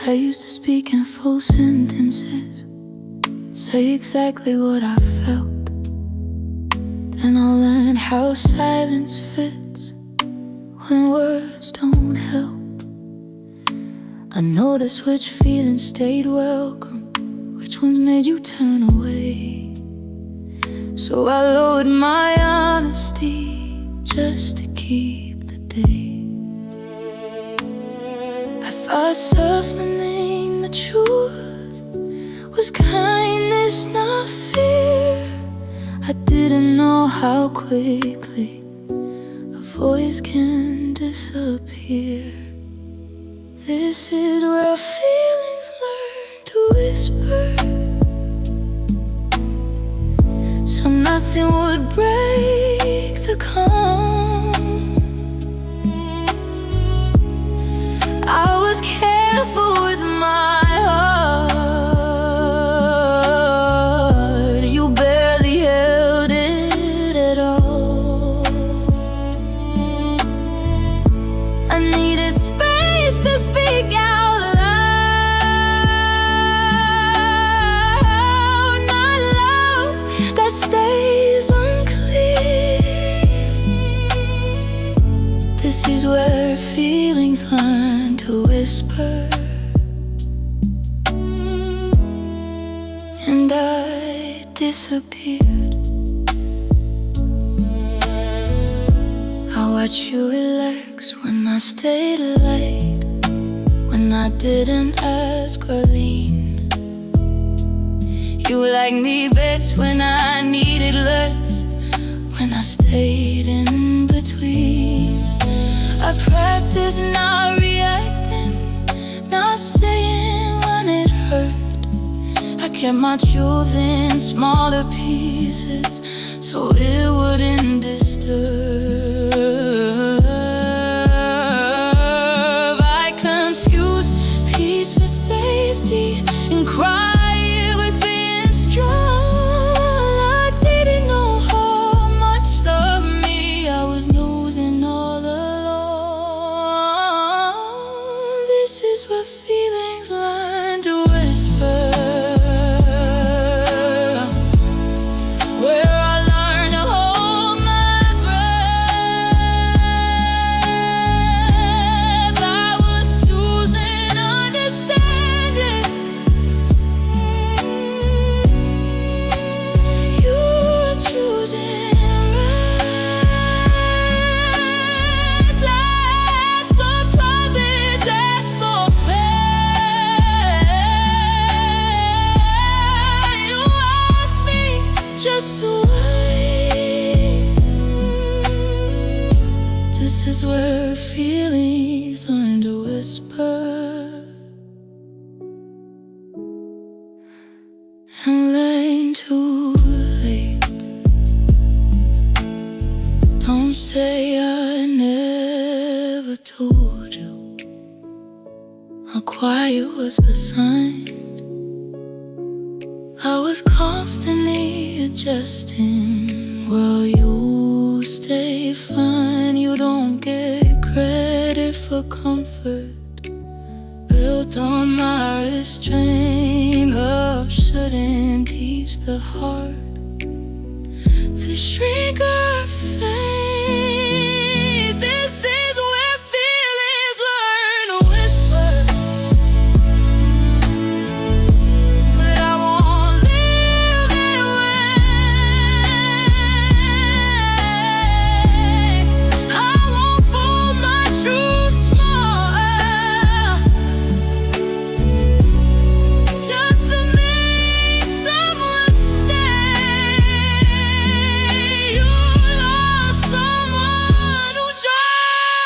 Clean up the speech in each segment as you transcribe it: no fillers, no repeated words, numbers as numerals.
I used to speak in full sentences, say exactly what I felt. Then I learned how silence fits when words don't help. I noticed which feelings stayed welcome, which ones made you turn away. So I lowered my honesty just to keep the day. I thought softening the truth was kindness, not fear. I didn't know how quickly a voice can disappear. This is where feelings learn to whisper, so nothing would break the calm. I was careful with my heart. You barely held it at all. I needed space to speak out loud, not love that stays unclear. This is where feelings learn to whisper, and I disappeared. I watched you relax when I stayed late, when I didn't ask or lean. You liked me best when I needed less, when I stayed in between. I practiced not reacting, not saying when it hurt. I kept my truth in smaller pieces so it wouldn't disturb. I confused peace with safety and quiet with being strong. I didn't know how much of me I was losing all along. This is what feelings learn to whisper, where I learned to hold my breath. I was choosing understanding, you were choosing rest. Last for puppets, ask for fair. You asked me just to wait. This is where feelings learn to whisper and learn too late. Don't say I never told you. How quiet was the sign. I was constantly adjusting while you stay fine. You don't get credit for comfort built on my restraint. Love shouldn't teach the heart to shrink or fade. This is where feelings learn to whisper, but I won't live that way. I won't fold my truth small just to make someone stay. You lost someone who tried.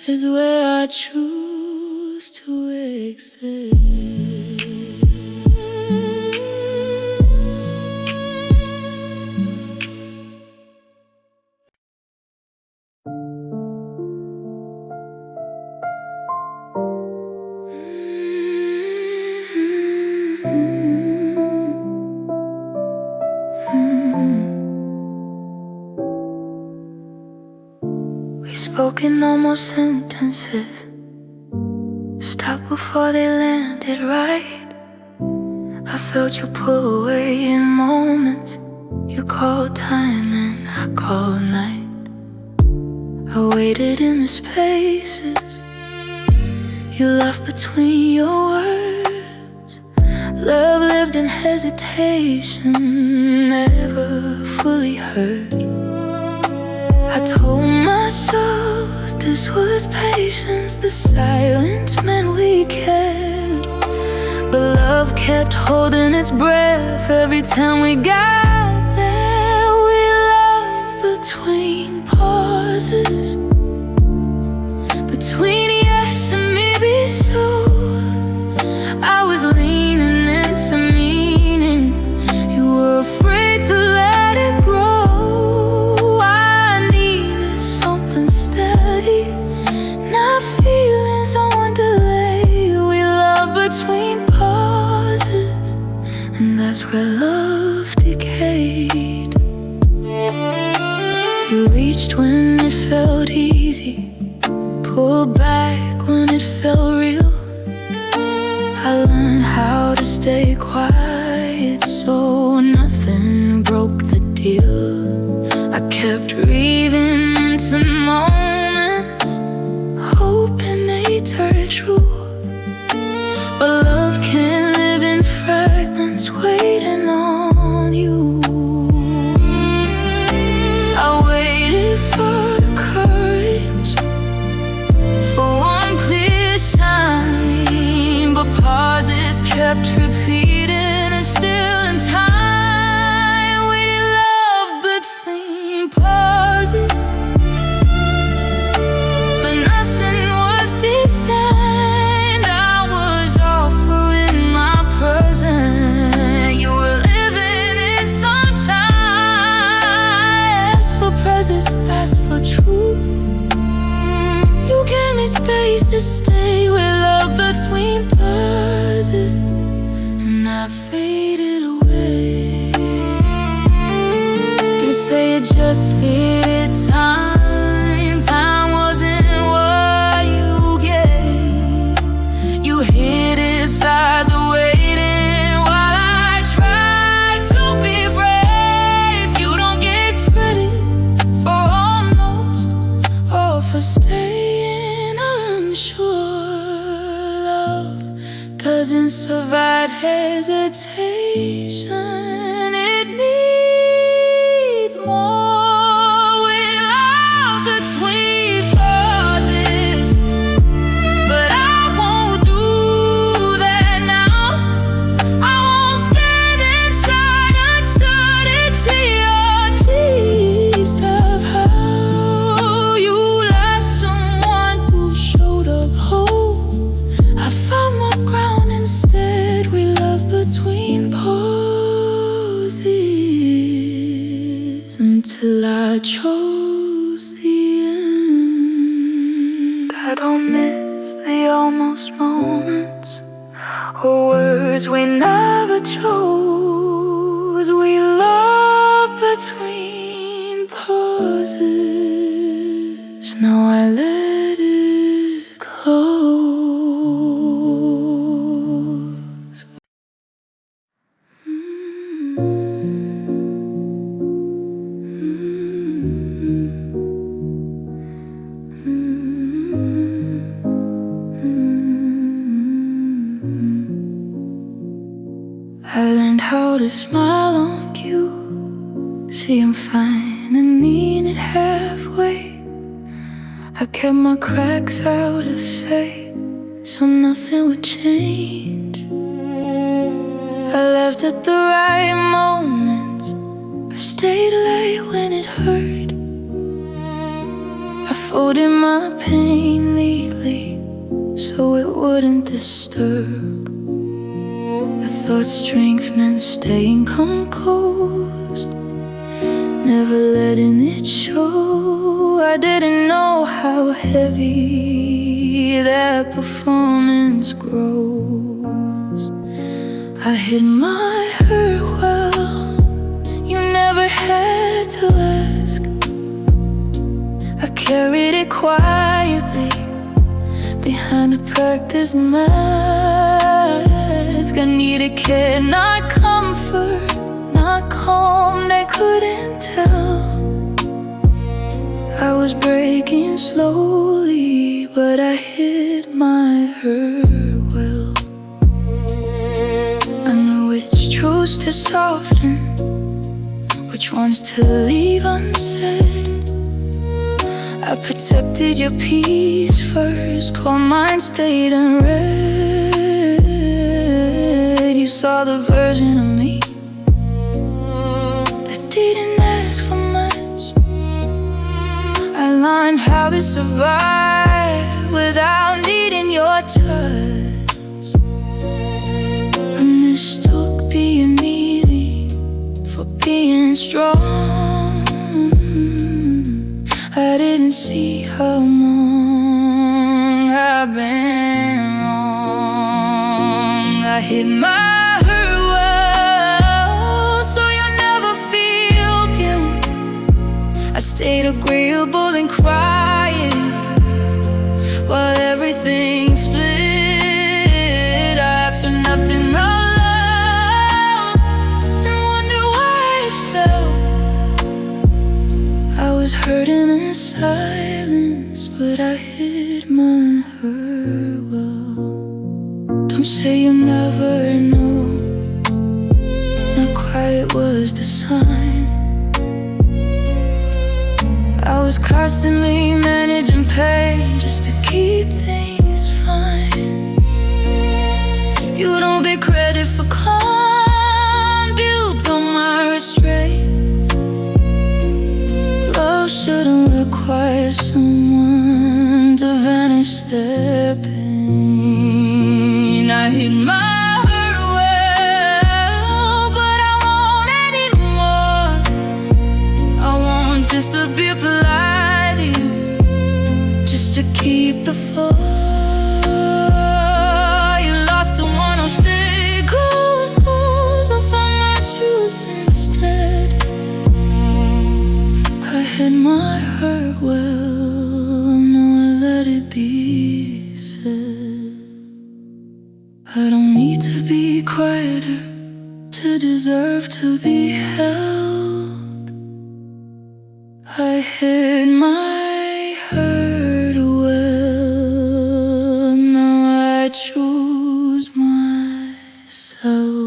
is where I choose to exist. We spoke in almost sentences, stopped before they landed right. I felt you pull away in moments. You called time and I called night. I waited in the spaces you left between your words. Love lived in hesitation, never fully heard. I told myself this was patience, the silence meant we cared. But love kept holding its breath every time we got there. We loved between pauses, between yes and maybe so. I was leaning into meaning, you were afraid to let it grow. I needed something steady, not feelings on delay. We loved between pauses, and that's where love decayed. You reached when it felt easy, pulled back when it felt real. I learned how to stay quiet so nothing broke the deal. I kept reading into moments, hoping they turn true. But love can't live in fragments, waiting on you. I waited for the courage, for one clear sign, but pauses kept repeating, and still in time we loved between pauses. But nothing was designed. I was offering my present, you were living in some time. Asked for presence, asked for truth. You gave me space to stay with love between pauses, and I faded away. Can say it just needed time. Time wasn't what you gave. You hid inside the waiting while I tried to be brave. You don't get credit for almost, or for staying unsure. Love doesn't survive hesitation, it needs more. We love between pauses, but I won't do that now. I won't stand inside uncertainty or tease of how you lost someone who showed up whole. I found my ground instead. We love between pauses until I chose the end. I don't miss the almost moments or words we never chose. We love between pauses. Now I let it close. I learned how to smile on cue, see I'm fine and mean it halfway. I kept my cracks out of sight so nothing would change. I left at the right moments, I stayed late when it hurt. I folded my pain neatly so it wouldn't disturb. I thought strength meant staying composed, never letting it show. I didn't know how heavy that performance grows. I hid my hurt well, you never had to ask. I carried it quietly behind a practiced mask. I needed care, not comfort, not calm, they couldn't tell. I was breaking slowly, but I hid my hurt well. I knew which truths to soften, which ones to leave unsaid. I protected your peace first, while mine stayed unread. You saw the version of me that didn't ask for much. I learned how to survive without needing your touch. I mistook being easy for being strong. I didn't see how long I've been wrong. I hid my hurt well, so you'll never feel guilt. I stayed agreeable and quiet while everything split. I felt nothing alone and wonder why it felt. I was hurting in silence, but I hid my hurt well. Don't say you'll never know, not quiet was the sign. I was constantly managing pain just to keep things fine. You don't get credit for calm, built on my restraint. Love shouldn't require someone to vanish their pain. I hid my hurt well, but I won't anymore. I want just to be polite to you, just to keep the floor. You lost someone who stayed close. I found my truth instead. I hid my hurt well, now I let it be said. I don't need to be quieter to deserve to be held. I hid my hurt well, now I choose myself.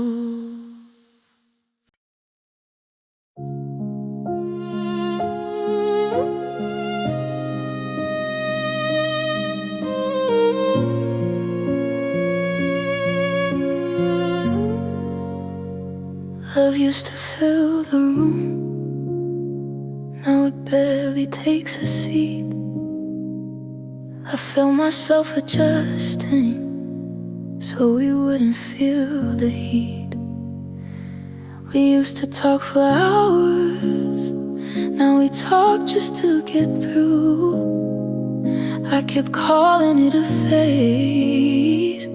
Love used to fill the room, now it barely takes a seat. I felt myself adjusting so we wouldn't feel the heat. We used to talk for hours, now we talk just to get through. I kept calling it a phase,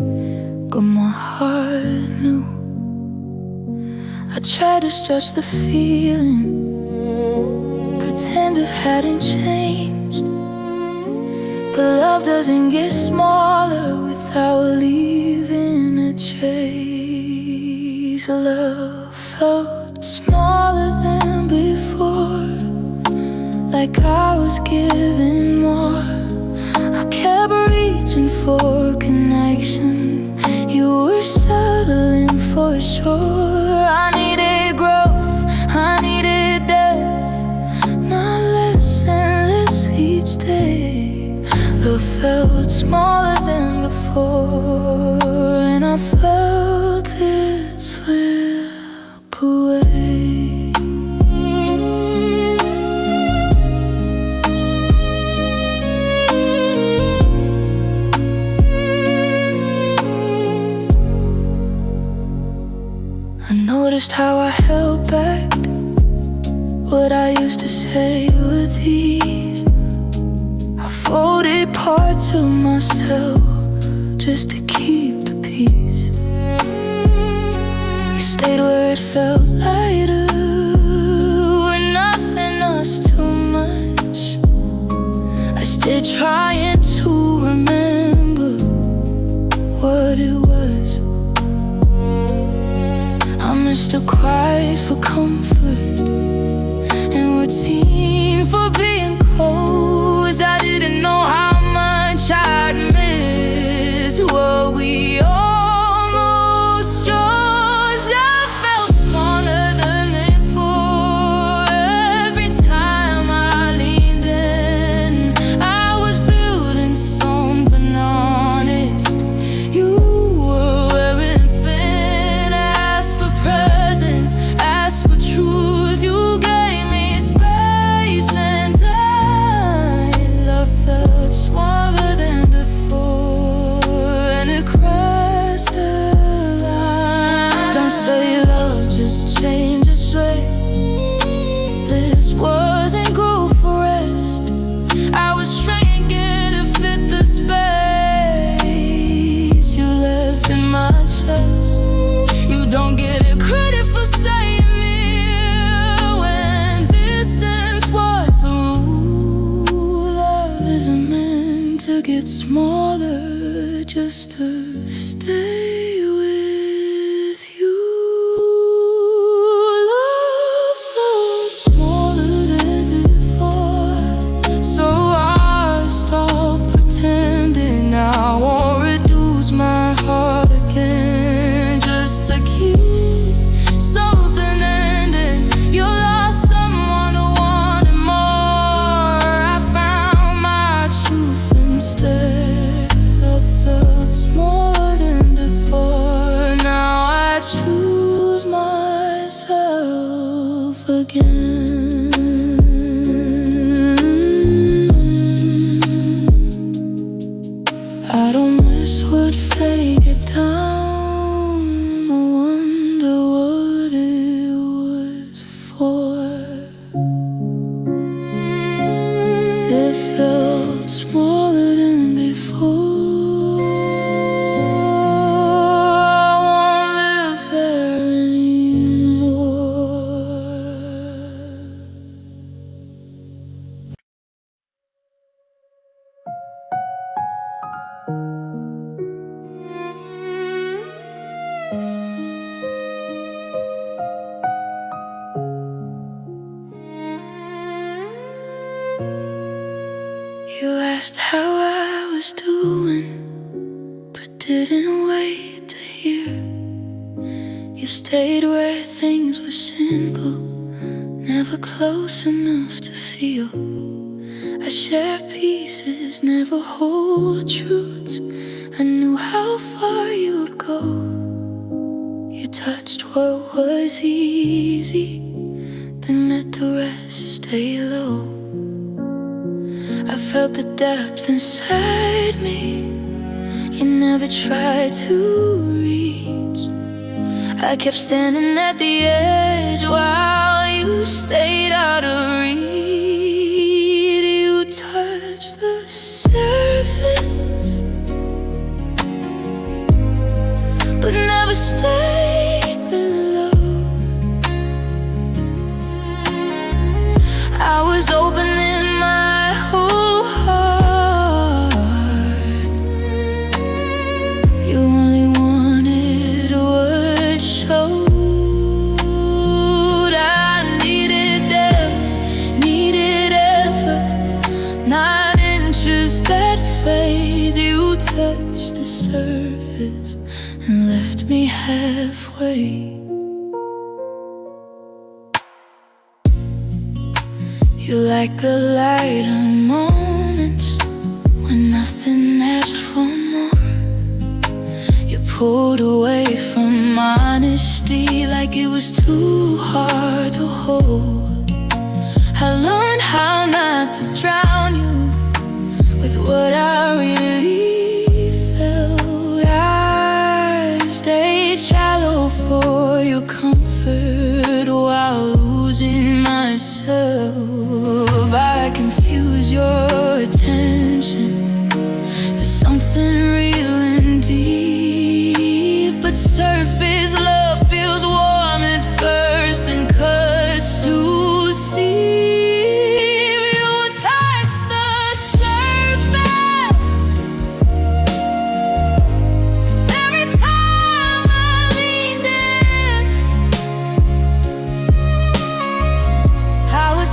but my heart knew. I tried to stretch the feeling, pretend it hadn't changed. But love doesn't get smaller without leaving a trace. Love felt smaller than before, like I was giving more. I kept reaching for connection, you were settling for sure. I needed growth, I needed depth, not less and less each day. Love felt smaller than before, and I felt it slip away. what I used to say were these: I folded parts of myself just to keep the peace. You stayed where it felt lighter, where nothing was too much. I stayed trying to remember what it was. I missed a cry for comfort and routine for being close. I didn't know how much I'd miss what we almost chose. I felt smaller than before. Every time I leaned in, I was building something honest. You were wearing thin, asked for presence, asked for truth. You gave me space and time. Love felt stronger than before, and it crossed the line. Don't say love just changes straight. This wasn't growth for rest. I was shrinking to fit the space you left in my chest. You don't get a credit for staying near when distance was the rule. Love isn't meant to get smaller, just to stay with you. Love felt smaller than before, so I stopped pretending. I won't reduce my heart again just to keep something ending. You lost someone who wanted more. I found my truth instead. Love felt smaller than before. Now I choose myself again. I don't miss what faded down. I wonder what it was for. It felt smaller than before. I won't live there anymore. You asked how I was doing, but didn't wait to hear. You stayed where things were simple, never close enough to feel. I shared pieces, never whole truths. I knew how far you'd go. You touched what was easy, then let the rest stay low. I felt the depth inside me you never tried to reach. I kept standing at the edge while you stayed out of reach. You touched the surface, but never stayed below. I was opening my whole heart. You only wanted what showed. I needed depth, needed effort, not inches that fade. You touched the surface and left me halfway. You like the lighter moments when nothing asked for more. You pulled away from honesty like it was too hard to hold. I learned how not to drown you with what I really felt. I stayed shallow for your comfort while losing myself. love. I confuse your attention for something real and deep, but surface love feels warm at first and cuts too steep.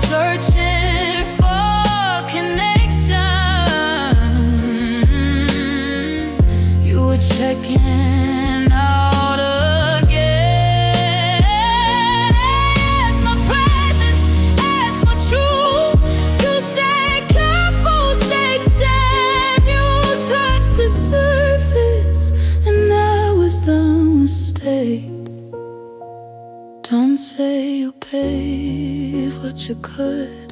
Searching for connection, you were checking out again. As my presence adds more truth, you stay careful, stay sad. You touched the surface, and that was the mistake. Don't say you paid what you could,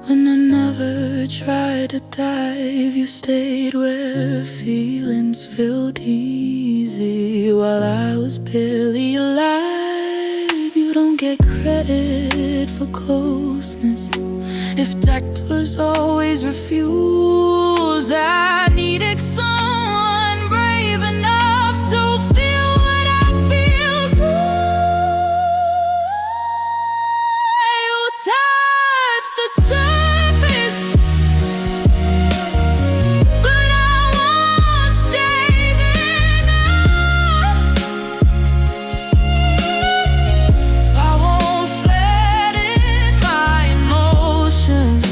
when I never tried to dive. You stayed where feelings felt easy while I was barely alive. You don't get credit for closeness if tact was always refused. I needed someone brave enough to feel what I feel too. Touch the surface, but I won't stay there now. I won't flatten my emotions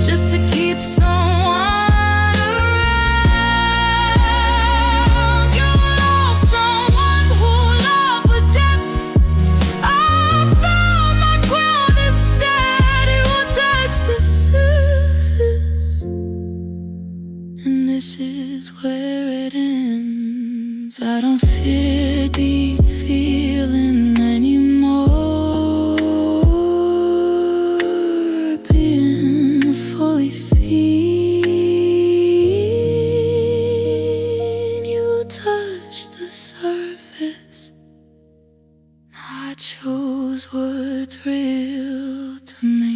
just to keep someone around. You lost someone who loved with depth. And this is where it ends. I don't fear deep feeling anymore. Being fully seen. You touched the surface. I chose what's real to me.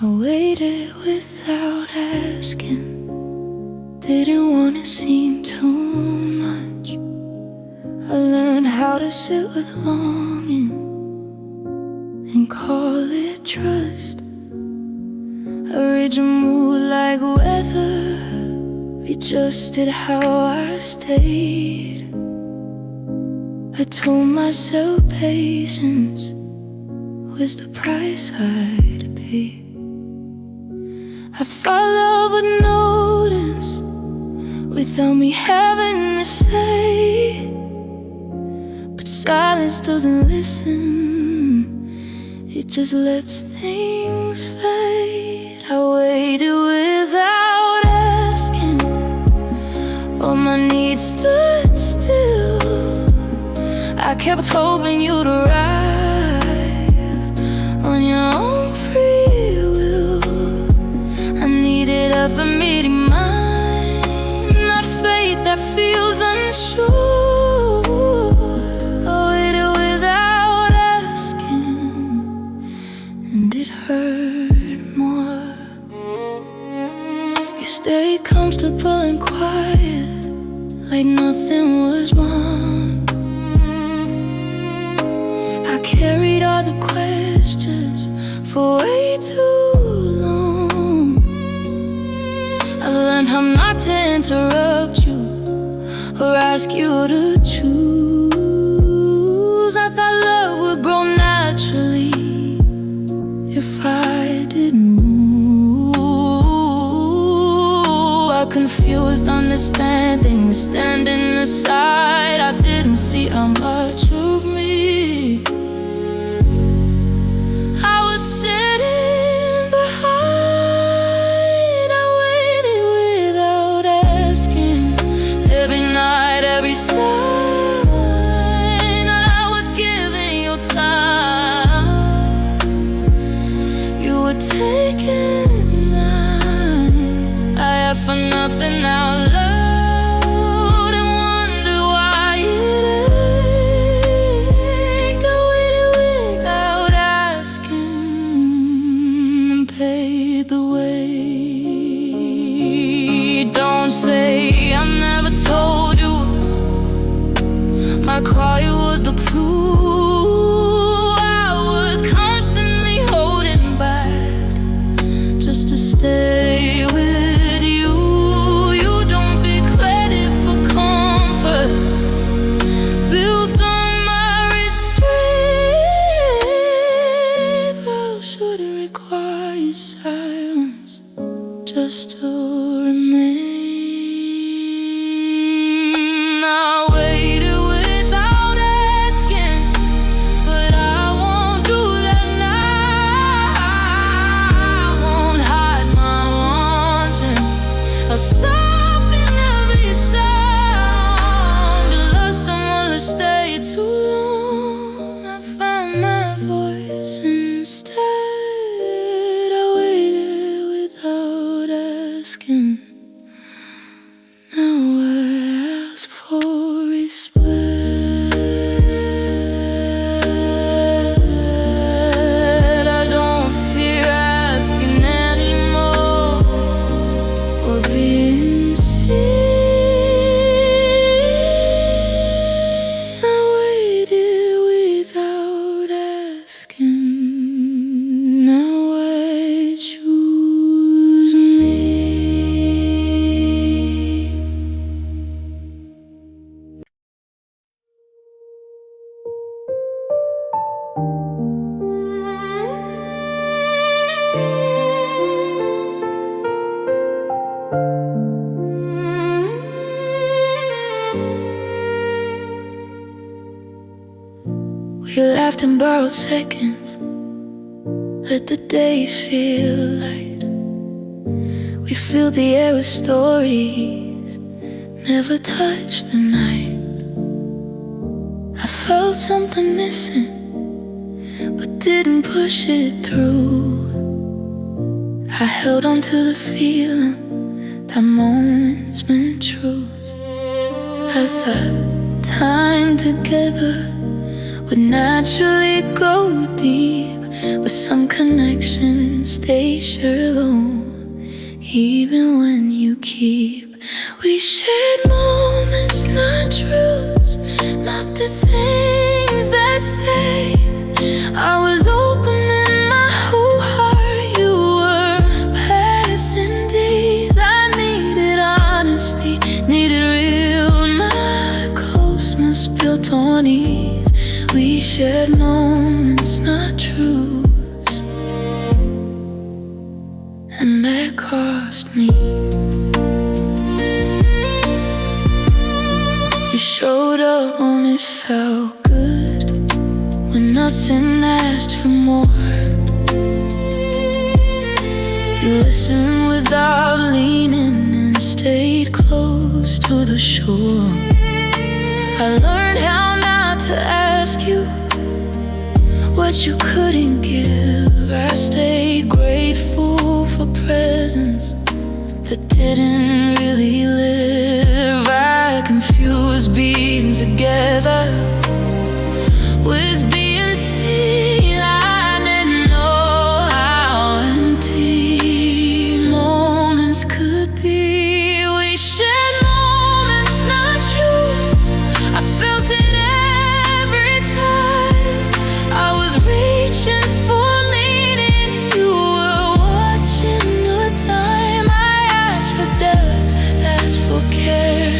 I waited without asking, didn't want to seem too much. I learned how to sit with longing and call it trust. I read your mood like weather, adjusted how I stayed. I told myself patience was the price I'd pay. I thought love would notice without me having to say, but silence doesn't listen, it just lets things fade. I waited without asking, all my needs stood still. I kept hoping you'd arrive on your own free will. I needed a for meeting mine, not fate that feels unsure. I waited without asking, and it hurt more. You stayed comfortable and quiet, like nothing was wrong. I carried all the questions for way too long. I learned how not to interrupt you or ask you to choose. I thought love would grow naturally if I didn't move. I confused understanding, standing aside. I didn't see how much of me I was sitting behind. I waited without asking, every night, every We laughed and borrowed seconds, let the days feel light. We filled the air with stories, never touched the night. I felt something missing, but didn't push it through. I held on to the feeling that moments meant truth. I thought time together would naturally go deep, but some connections stay shallow, even when you keep. We shared moments, not truths, not the things that stay. I was opening my whole heart, you were passing days. I needed honesty, needed real, my closeness built on ease. We shared moments, not truths, and that cost me. You showed up when it felt good, when nothing asked for more. You listened without leaning and stayed close to the shore. I learned how not to ask you what you couldn't give. I stayed grateful for presence that didn't really live. I confused being together with being seen. I didn't know how empty moments could be. We shared moments, not truths. I felt it every time. I was reaching for meaning, you were watching the time. I asked for depth, asked for care.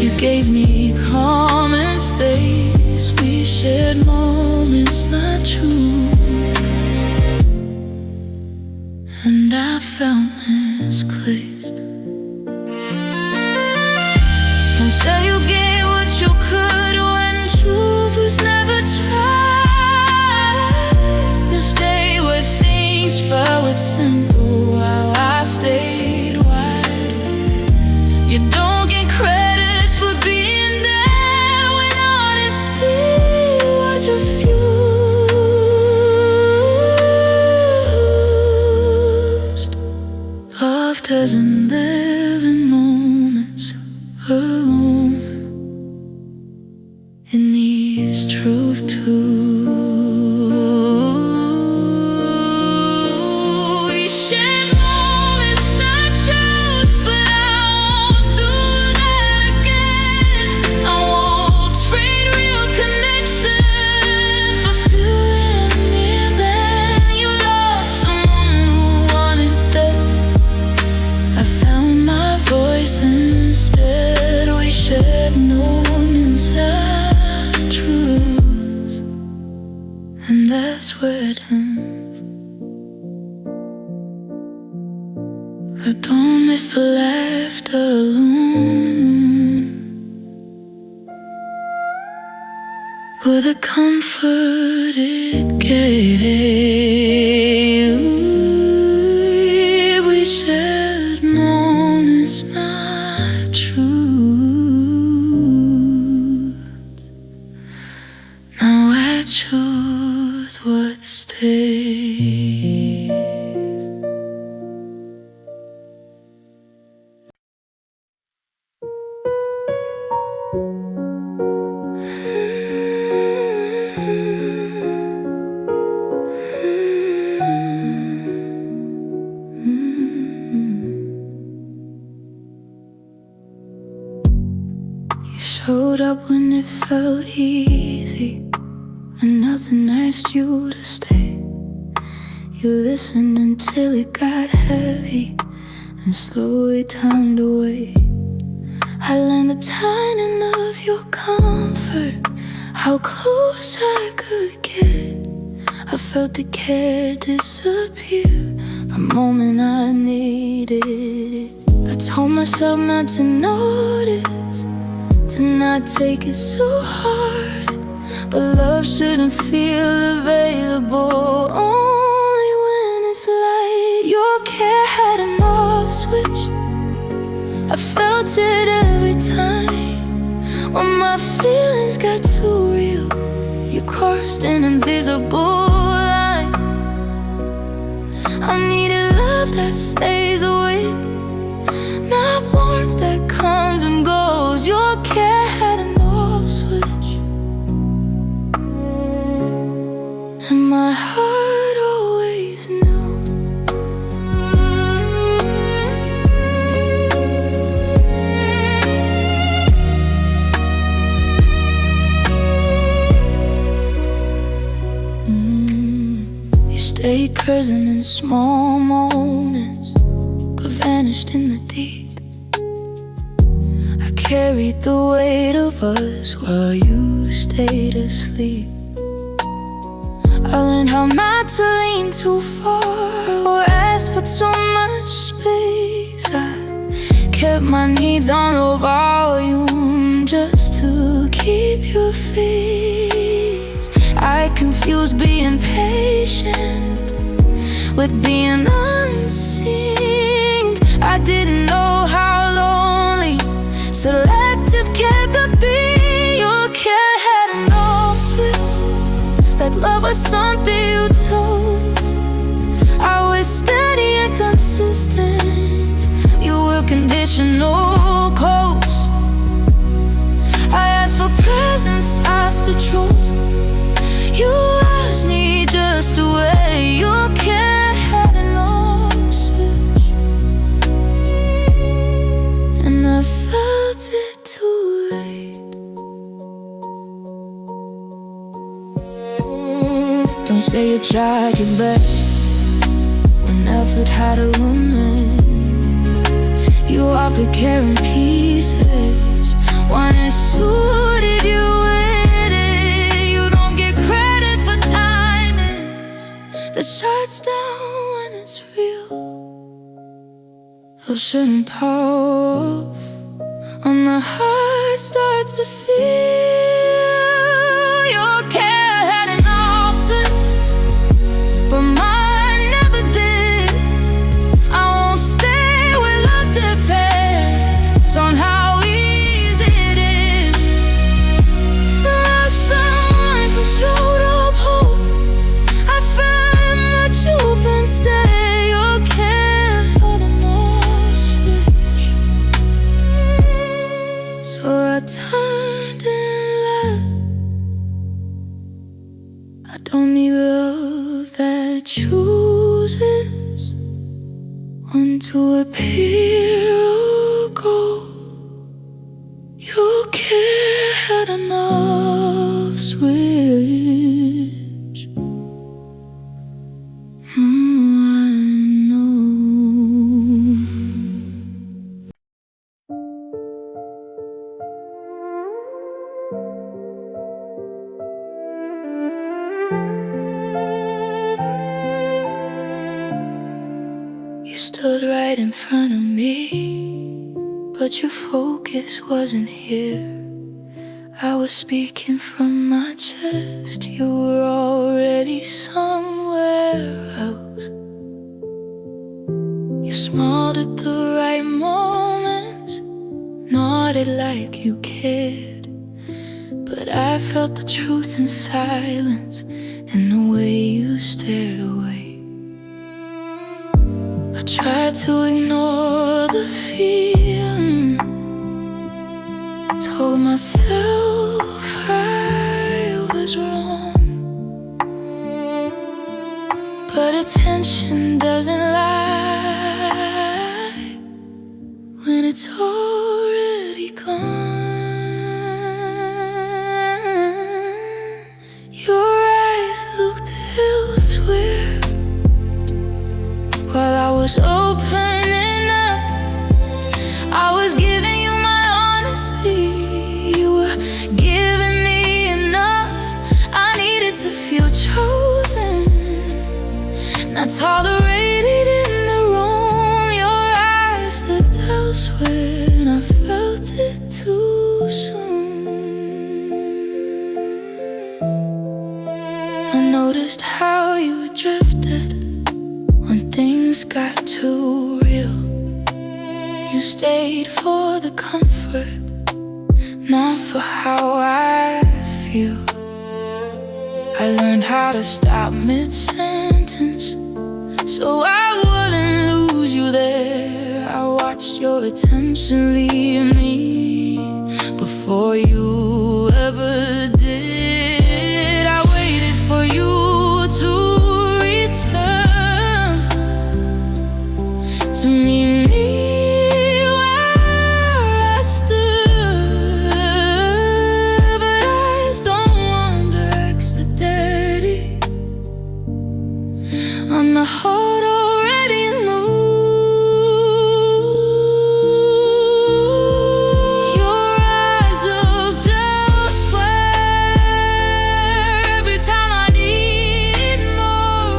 You gave me calm and space. We shared moments, not truths, and I felt misplaced. You say you gave what you could when truth was never tried. You stay where things felt simple while I stayed wide. You don't get credit for being there when honesty was refused. Love doesn't live in moments alone. It needs truth too. We shared moments, not truths, but I won't do that again. I won't trade real connection for feeling near. Then you lost someone who wanted depth. I found my voice instead. We shared moments, not truths, and that's where it ends. But don't miss the laughter alone, or the comfort it gave. We shared moments, not truths. Now I choose what stays. You showed up when it felt easy, when nothing asked you to stay. You listened until it got heavy and slowly turned away. I learned the timing of your comfort, how close I could get. I felt the care disappear the moment I needed it. I told myself not to notice, to not take it so hard. but love shouldn't feel available only when it's light. Your care had an off switch, I felt it every time. When my feelings got too real, you crossed an invisible line. I needed love that stays awake, not warmth that comes and goes. Your care had an off switch, and my heart always knew. You stayed present in small moments, but vanished in the deep. I carried the weight of us while you stayed asleep. I learned how not to lean too far or ask for too much space. I kept my needs on low volume just to keep your face. I confused being patient with being unseen. I didn't know how lonely selective care could be. Your care had an off switch, that love was something you chose. I was steady and consistent, you were conditional close. I asked for presence, asked for truth. You asked me just to wait. Your care had an off switch, and I felt it too late. Don't say you tried your best when effort had a limit. You offered care in pieces when it suited you with it. You don't get credit for timings that shuts down when it's real. Love shouldn't power off when my heart starts to feel. Your care had an off switch, but mine never did. I won't stay where love depends on how easy it is. There's someone who showed up hope. I felt much you've been stay. Your care had an off switch, so I turned and left. I don't need love that chooses when to appear or go. Your care had an off switch. I know. You stood right in front of me, but your focus wasn't here. I was speaking from my chest, you were already somewhere else. You smiled at the right moments, nodded like you cared, but I felt the truth in silence and the way you stared away. I tried to ignore the feeling, told myself I was wrong, but attention doesn't lie when it's already gone. Your eyes looked elsewhere while I was opening up. I was giving you my honesty, you were giving me enough. I needed to feel chosen, not tolerated in the room. Your eyes looked elsewhere and I felt it too soon. noticed how you drifted when things got too real. You stayed for the comfort, not for how I feel. I learned how to stop mid-sentence so I wouldn't lose you there. I watched your attention leave me before you ever did. I waited for you to return to meet me where I stood, but eyes don't wander extra-dirty on the heart already moved. Your eyes looked elsewhere every time I needed more.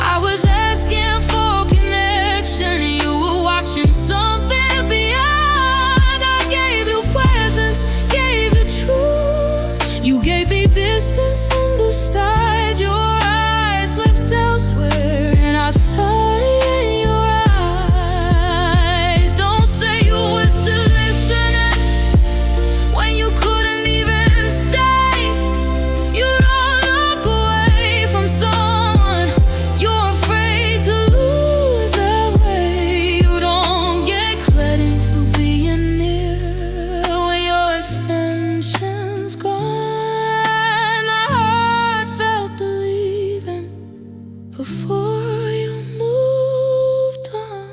I was asking for connection, you were watching something beyond. I gave you presence, gave you truth. You gave me distance and the stars. Your eyes looked elsewhere and I saw it in your eyes. Don't say you were still listening when you couldn't even stay. You don't look away from someone you're afraid to lose that way. You don't get credit for being near when your attention's gone. My heart felt the leaving before you moved on.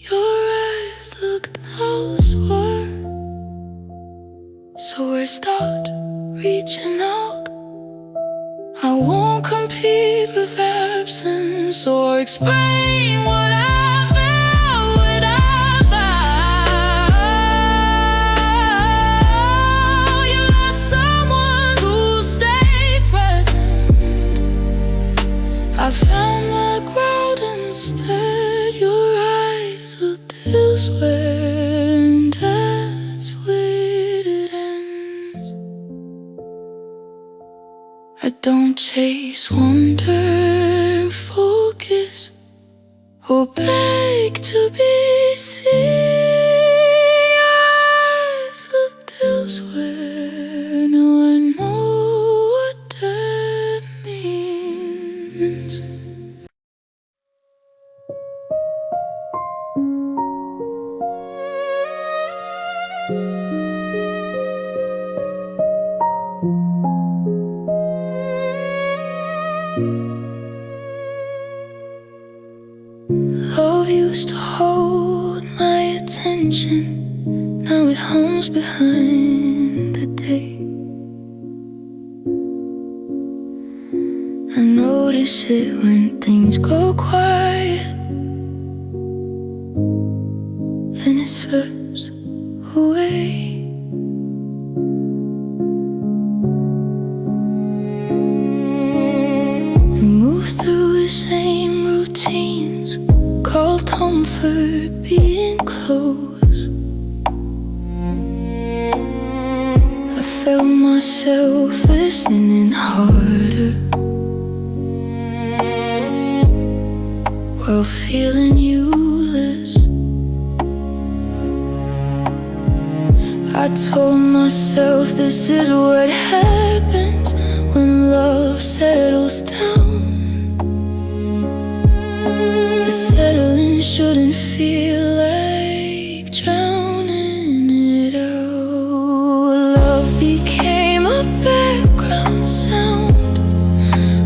Your eyes looked elsewhere, so I stopped reaching out. I won't compete with absence or explain what I felt without that. You lost someone who stayed present. I found my ground instead. Your eyes looked elsewhere, and that's where it ends. I don't chase wonder and focus or beg to be seen. Eyes looked elsewhere, now I know what that means. Love used to hold my attention, now it hums behind the day. I notice it when things go quiet, then it slips away. We move through the same routines, called comfort being close. I felt myself listening harder while feeling useless. I told myself this is what happens when love settles down. The settling shouldn't feel like drowning it out. Love became a background sound,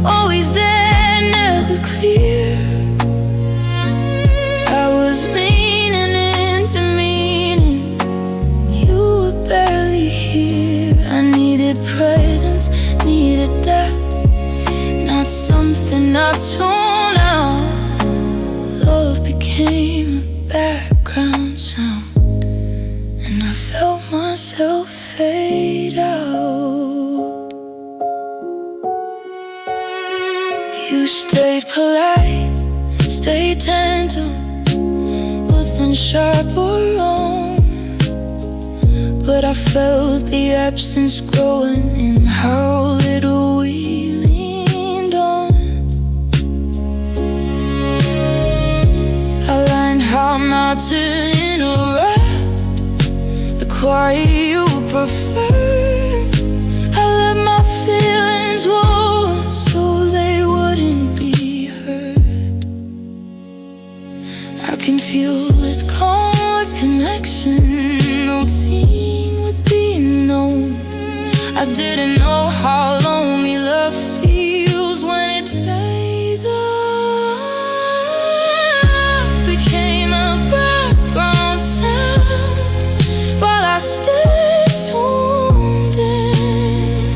always there, never clear. I was leaning into meaning, you were barely here. I needed presence, needed depth, not something I tune out. Love became a background sound, and I felt myself fade out. You stayed polite, stayed gentle, nothing sharp or wrong. But I felt the absence growing in how little we not to interrupt the quiet you prefer. I let my feelings roll so they wouldn't be heard. I confused calm with connection, no team with being known. I didn't know how lonely love feels when it plays on. Became a background sound while I stayed tuned in.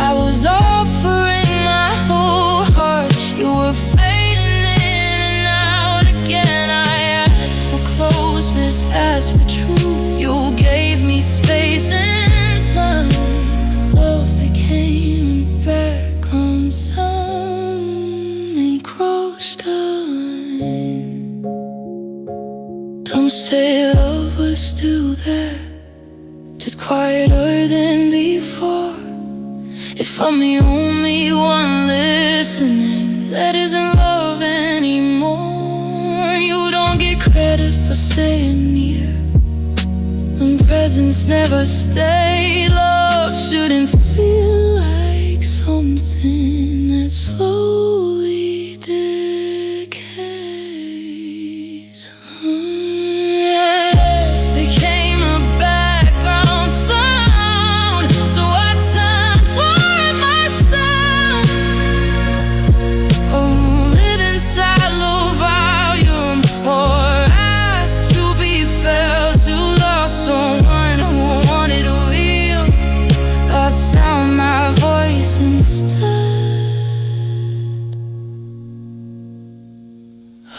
I was offering my whole heart, you were fading in and out again. I asked for closeness, asked for truth, you gave me space and time. Love became a background sound and crossed the line. Don't say love was still there, just quieter than before. If I'm the only one listening, that isn't love anymore. You don't get credit for staying near, and presence never stay. Love shouldn't feel like something that slowly decays. Became a background sound, so I turned toward myself. Oh, live inside low volume, or asked to be felt. You lost someone who wanted real. I found my voice instead.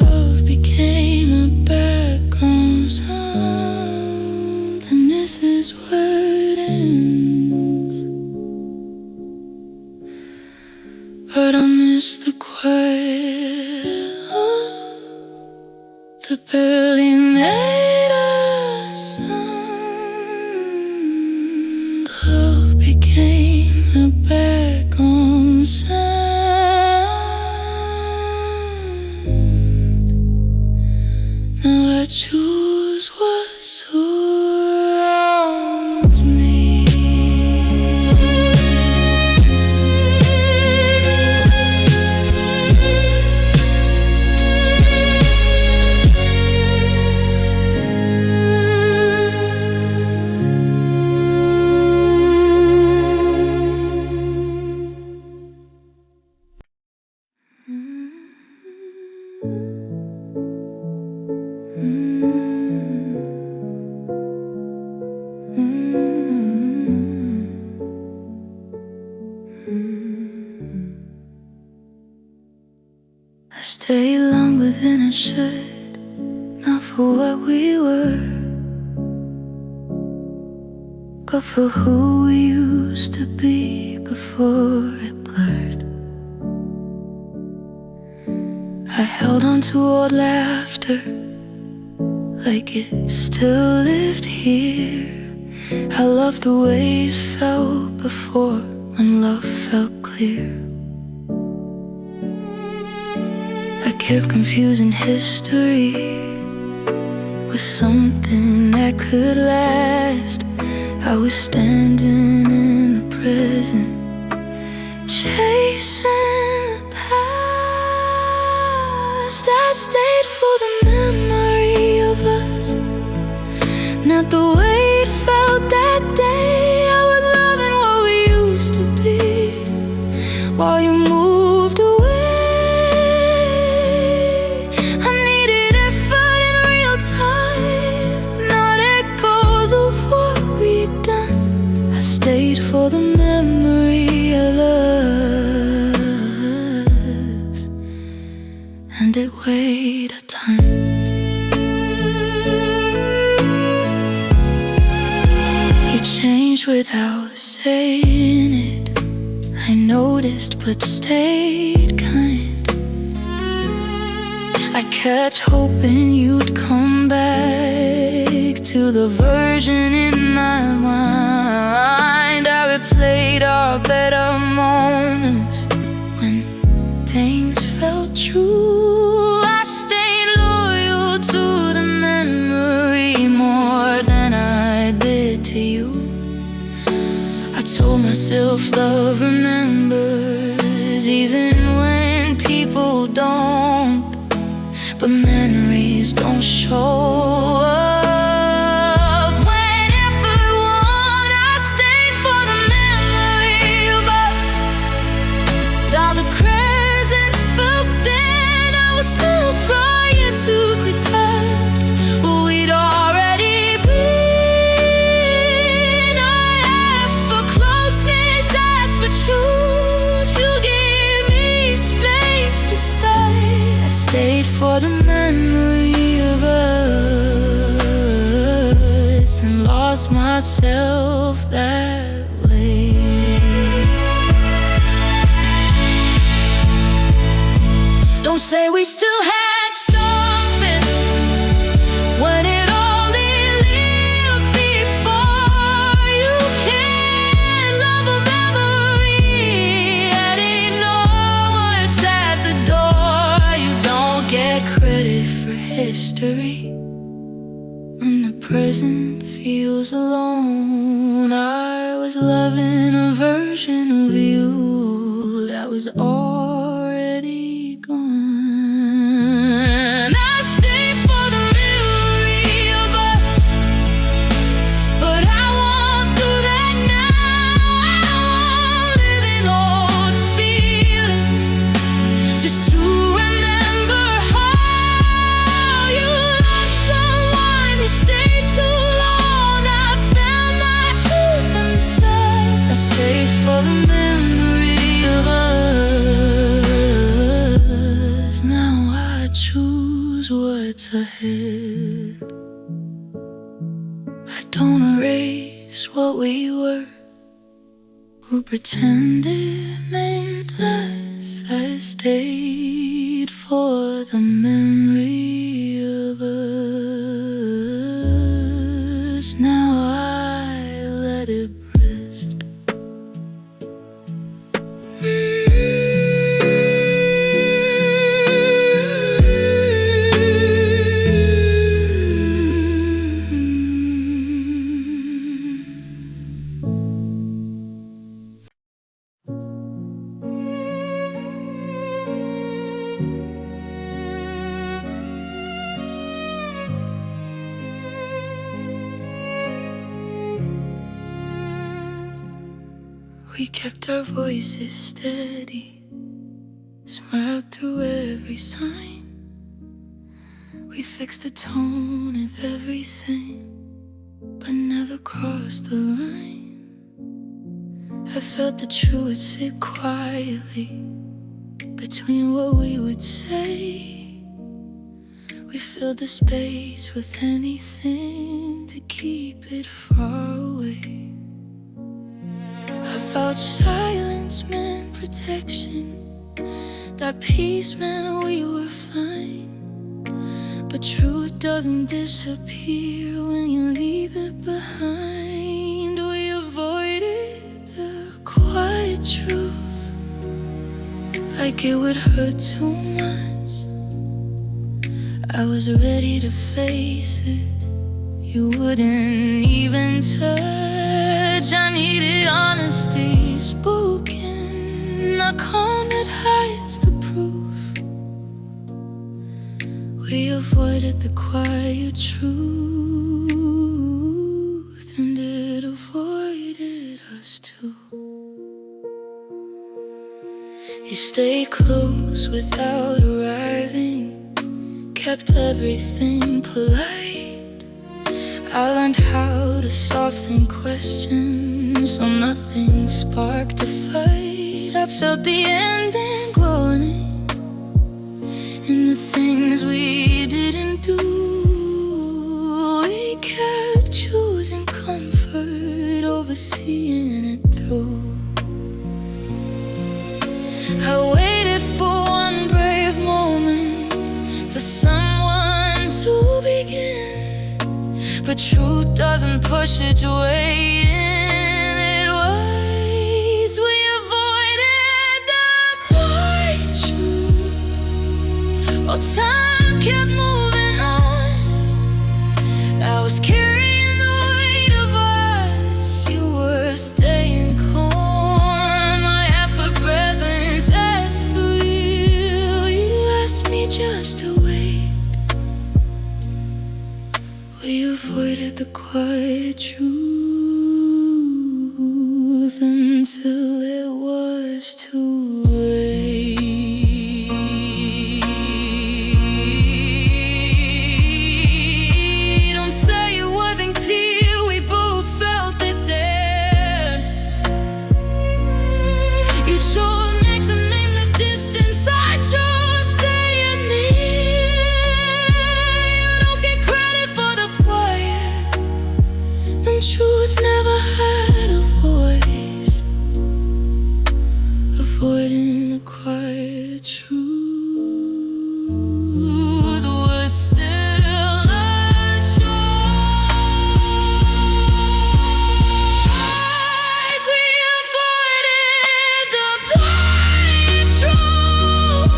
Love became a background sound, and this is where it ends. But I miss the quiet, the barely made a sound. Love became a background sound. Now I choose what surrounds me. I stay longer than I should, not for what we were, but for who we used to be before it blurred. I held on to old laughter like it still lived here. I loved the way it felt before, when love felt clear. I kept confusing history with something that could last. I was standing in the present, chasing the past. I stayed for the memory of us, not the way it felt that day. I was loving what we used to be while you moved away. I needed effort in real time, not echoes of what we'd done. I stayed for the memory of us, and it weighed a ton. You changed without saying it, I noticed but stayed kind. I kept hoping you'd come back to the version in my mind. I replayed our better moments when things felt true. I stayed loyal to the you. I told myself love remembers even when people don't, but memories don't show up. When effort won, I stayed for the memory of us. But all the crescent felt thin, I was still trying to protect what we'd already been. I asked for closeness, asked for truth. You gave me space to stay. I stayed for the memory of us and lost myself that way. Don't say we still had something when it only lived before. You can't love a memory and ignore what's at the door. You don't get credit for history when the present feels alone. I was loving a version of you that was already gone. I stay for the memory of us, but I won't do that now. I won't live in old feelings just to remember how you loved someone who stayed too long. I found my truth instead. I stay for the memory of us. Now I choose what's ahead. I don't erase what we were or pretend it meant less. I stayed for the memory of us. Now I let it rest. We kept our voices steady, smiled through every sign. We fixed the tone of everything, but never crossed the line. I felt the truth sit quietly between what we would say. We filled the space with anything to keep it far away. I felt silence meant protection, that peace meant we were fine. But truth doesn't disappear when you leave it behind. We avoided the quiet truth like it would hurt too much. I was ready to face it, you wouldn't even touch. I needed honesty spoken, a calm that hides the proof. We avoided the quiet truth, and it avoided us too. You stayed close without arriving, kept everything polite. I learned how to soften questions so nothing sparked a fight. I felt the ending growing in the things we didn't do. We kept choosing comfort over seeing it through. I waited for one brave moment, for someone to begin. But truth doesn't push its way in, it waits. We avoided the quiet truth while time kept moving on. I was carrying the weight of us until it was too late. Don't say it wasn't clear, we both felt it there. You chose next and in the distance, I chose staying near. You don't get credit for the quiet, and truth never had a voice. Avoiding the quiet truth was still a choice. We avoided the quiet truth,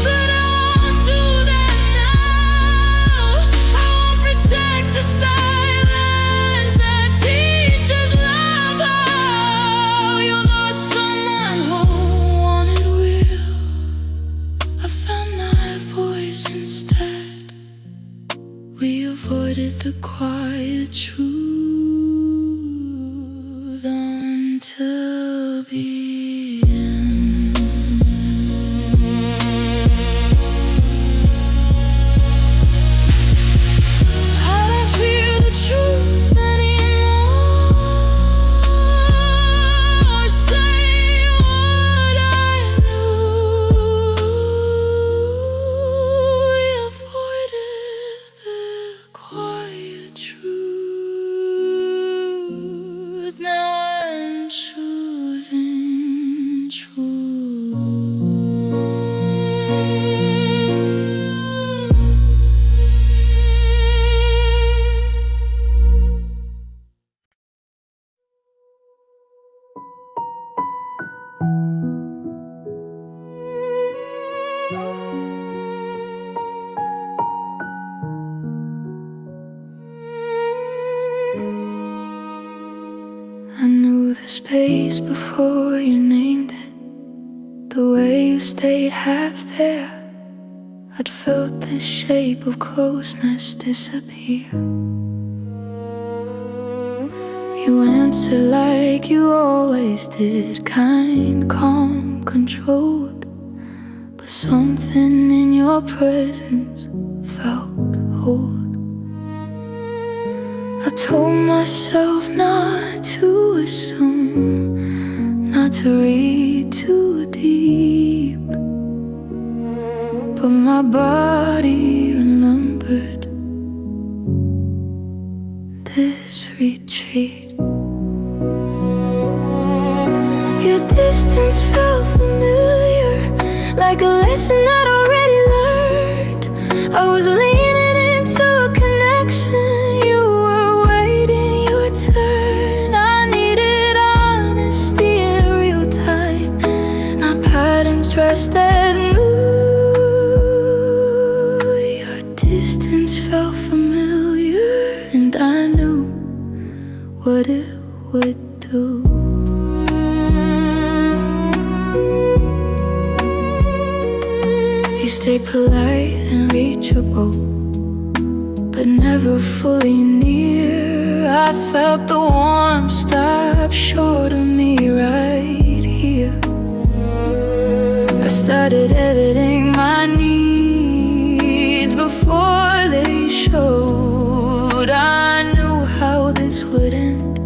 but I won't do that now. I won't protect the silence that teaches love how. You lost someone who wanted real. I found my voice instead. We avoided the quiet truth until the end. I don't fear the truth anymore. Say what I knew. We avoided the quiet truth. Now I'm choosing truth. I knew the space before you named it. The way you stayed half there, I'd felt the shape of closeness disappear. You answered like you always did, kind, calm, controlled. But something in your presence felt old. I told myself not to assume, not to read too deep, but my body remembered this retreat. Your distance felt familiar, like a lesson I'd already learned. I was leaning into a connection. You were waiting your turn. I needed honesty in real time, not patterns dressed as new. Your distance felt familiar, and I knew what it would do. You stayed polite and reachable, but never fully near. I felt the warmth stop short of me right here. I started editing my needs before they showed. I knew how this would end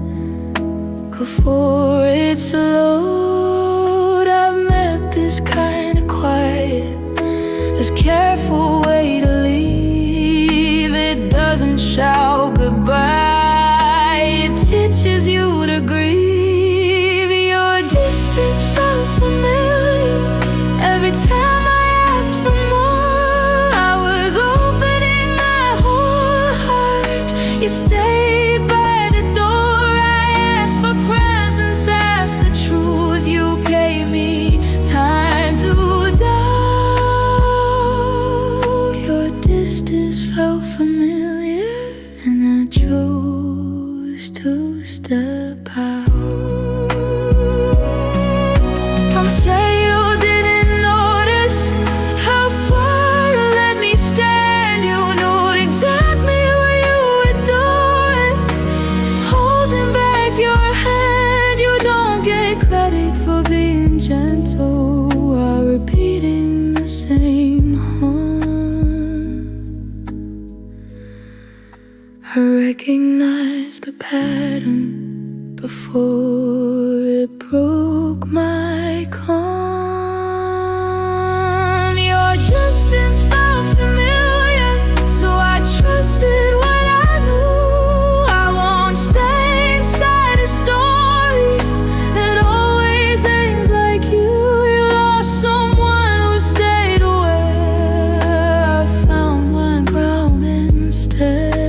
before it slowed. I've met this kind of quiet, this careful way to leave. It doesn't shout goodbye, it teaches you to grieve. Your distance felt familiar every time I asked for more. I was opening my whole heart. You stayed by the door. I asked for presence, asked the truth. You gave me time to doubt. Your distance felt familiar, and I chose to step out. I'll say you didn't notice how far you let me stand. You knew exactly what you were doing, holding back your hand. You don't get credit before it broke my calm. Your distance felt familiar, so I trusted what I knew. I won't stay inside a story that always ends like you. You lost someone who stayed away. I found my ground instead.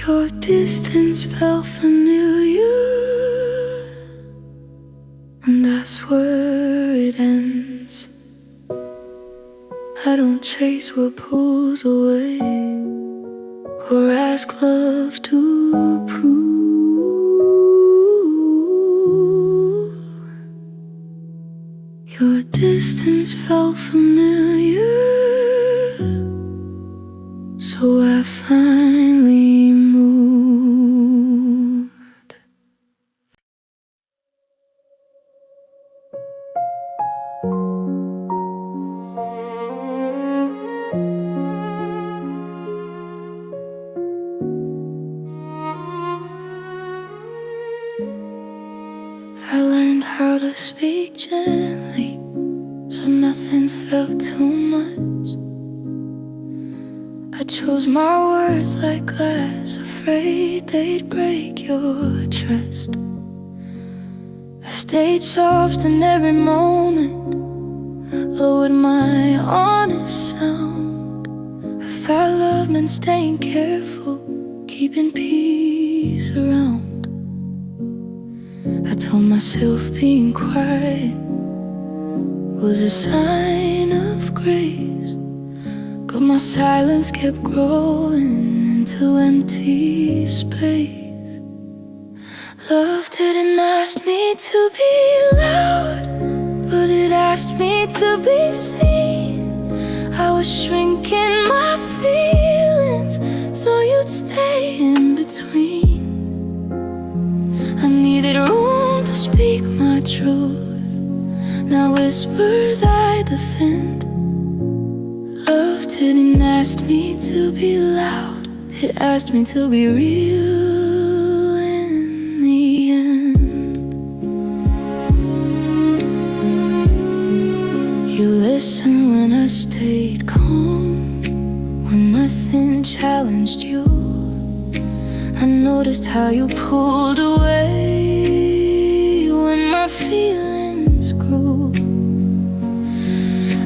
Your distance felt familiar, and that's where it ends. I don't chase what pulls away, or ask love to prove. Your distance felt familiar, so I finally moved. I learned how to speak gently, so nothing felt too much. I chose my words like glass, afraid they'd break your trust. I stayed soft in every moment, lowered my honest sound. I thought love meant staying careful, keeping peace around. I told myself being quiet was a sign of grace, but my silence kept growing into empty space. Love didn't ask me to be loud, but it asked me to be seen. I was shrinking my feelings so you'd stay in between. I needed room to speak my truth, now whispers I defend. Love didn't ask me to be loud, it asked me to be real in the end. You listened when I stayed calm, when nothing challenged you. I noticed how you pulled away when my feelings grew.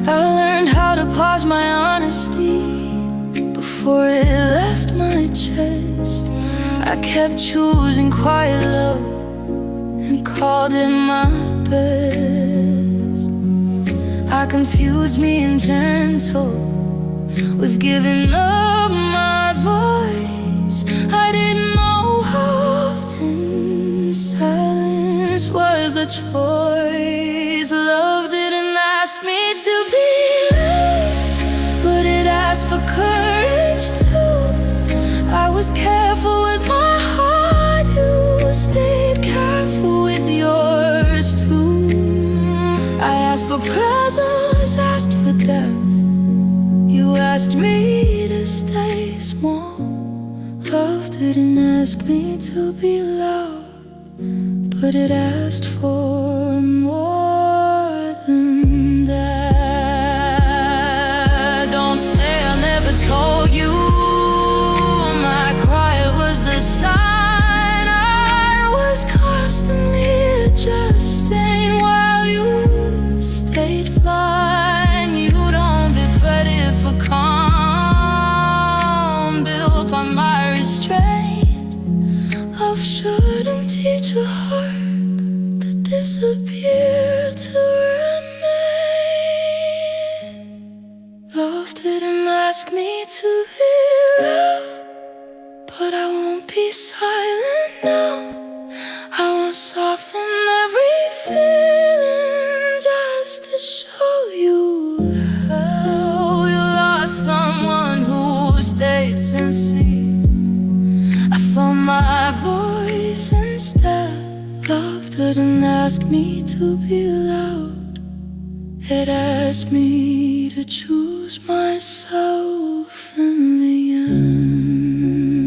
I learned how to pause my honesty before it left my chest. I kept choosing quiet love and called it my best. I confused being gentle with giving up my voice. I didn't know how often silence was a choice. Love didn't ask me to be loved, but it asked for courage too. I was careful with my heart, you stayed careful with yours too. I asked for presence, asked for depth, you asked me to stay small. Love didn't ask me to be loud, but it asked for more than that. Don't say I never told you my quiet was the sign. I was constantly adjusting while you stayed fine. You don't get credit for calm, built on my restraint. Love shouldn't teach a heart to disappear to remain. Love didn't ask me to be loud, but I won't be silent now. I won't soften every feeling just to show you how. You lost someone who stayed sincere. I found my voice instead. Love didn't ask me to be loud, it asked me to choose myself in the end.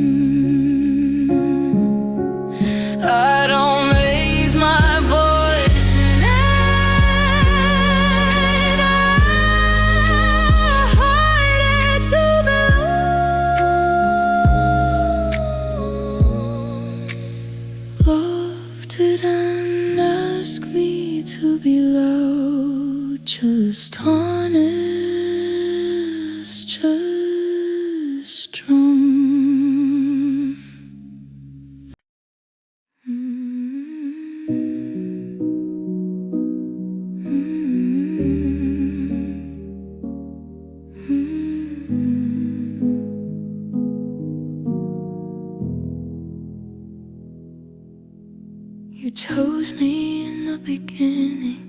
chose me in the beginning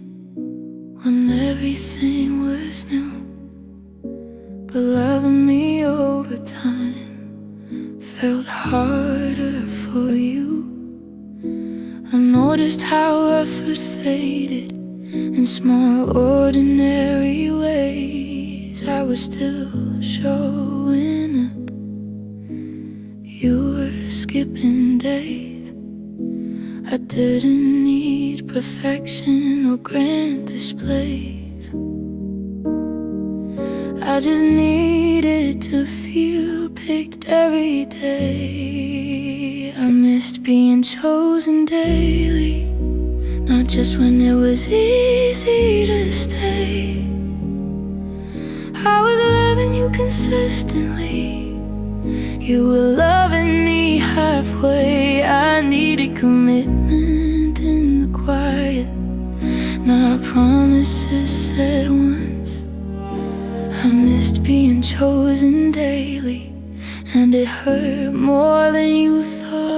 when everything was new, but loving me over time felt harder for you. I noticed how effort faded in small ordinary ways. I was still showing up, you were skipping days. I didn't need perfection or grand displays. I just needed to feel picked every day. I missed being chosen daily, not just when it was easy to stay. I was loving you consistently, you were loving me halfway. I needed commitment in the quiet, not promises said once. I missed being chosen daily, and it hurt more than you thought.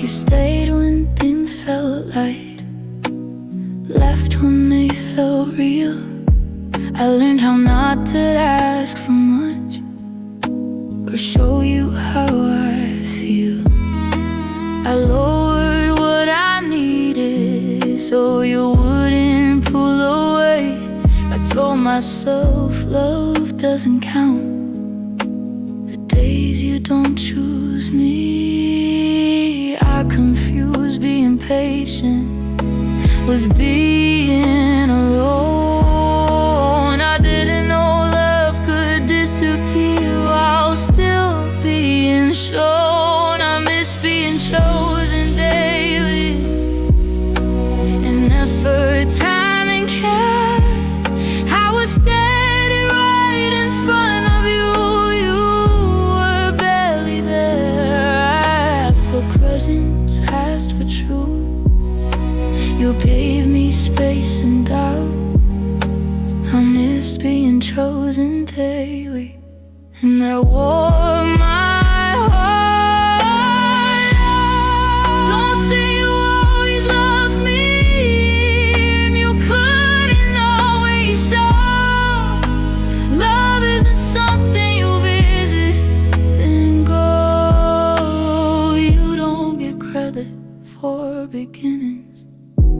You stayed when things felt light, left when they felt real. I learned how not to ask for much or show you how I feel. I lowered what I needed so you wouldn't pull away. I told myself love doesn't count the days you don't choose me. I confused being patient with being alone. I didn't know love could disappear while still being shown. I miss being chosen daily, in effort, time, and care. I was steady right in front of you, you were barely there. I asked for presence, asked for truth. You gave me space and doubt. I missed being chosen daily, and that wore my heart out. Don't say you always loved me, and you couldn't always show. Love isn't something you visit then go. You don't get credit for beginnings.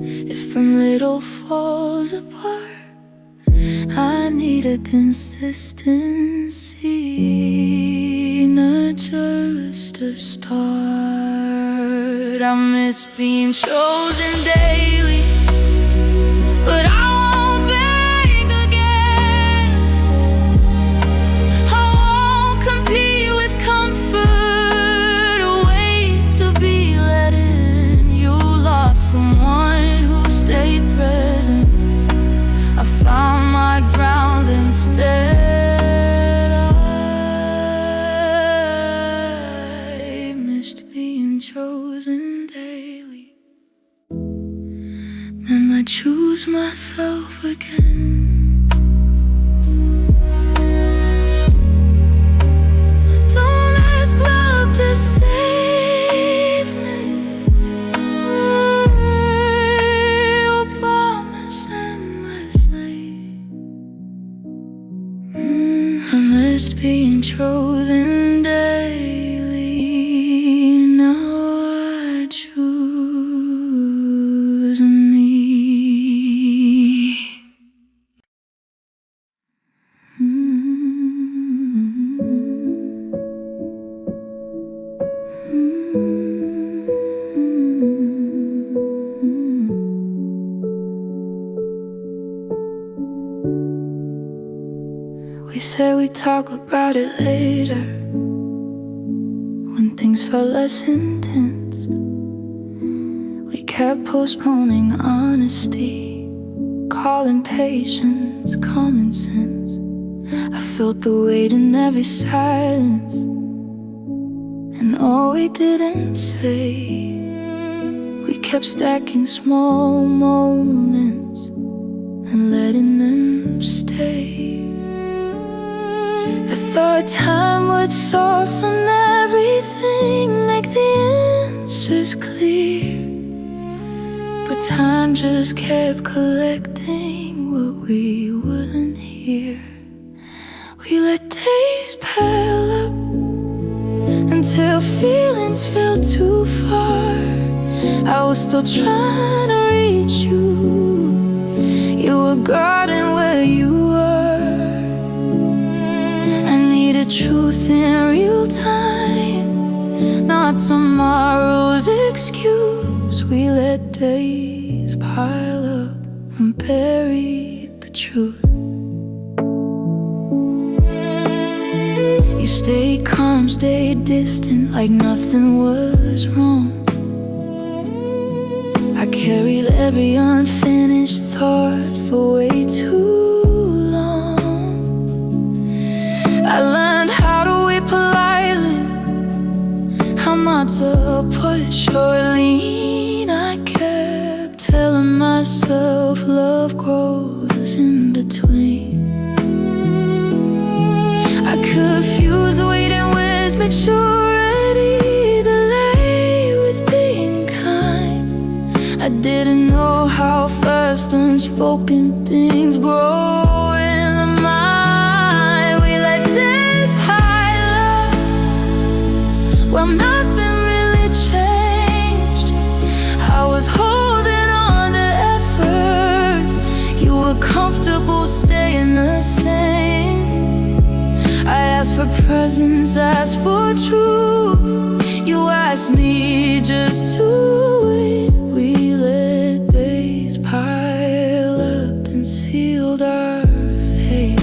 If from little falls apart, I need a consistency, not just a start. I miss being chosen daily, but I won't beg again. I won't compete with comfort or wait to be let in. You lost someone who stayed present. I found my ground instead. I missed being chosen daily, and I choose myself again. Don't ask love to save me, your promise endlessly. I missed being chosen daily, now I choose me. We said we'd talk about it later, when things felt less intense. We kept postponing honesty, calling patience common sense. I felt the weight in every silence, and all we didn't say. We kept stacking small moments and letting them stay. I thought time would soften everything, make the answers clear. But time just kept collecting what we wouldn't hear. We let days pile up until feelings fell too far. I was still trying to reach you. You were guarding where you were. I needed truth in real time, not tomorrow's excuse. We let days pile up and buried the truth. You stayed calm, stayed distant, like nothing was wrong. I carried every unfinished thought for way too long. I learned how to wait politely, how not to push or lean. I kept telling myself love grows in between. I confused waiting with maturity, delay with being kind. I didn't know how fast unspoken things grow in the mind. We let days pile up while nothing really changed. I was holding on to effort. You were comfortable staying the same. I asked for presence, asked for truth. You asked me just to wait. We let days pile up and sealed our fate.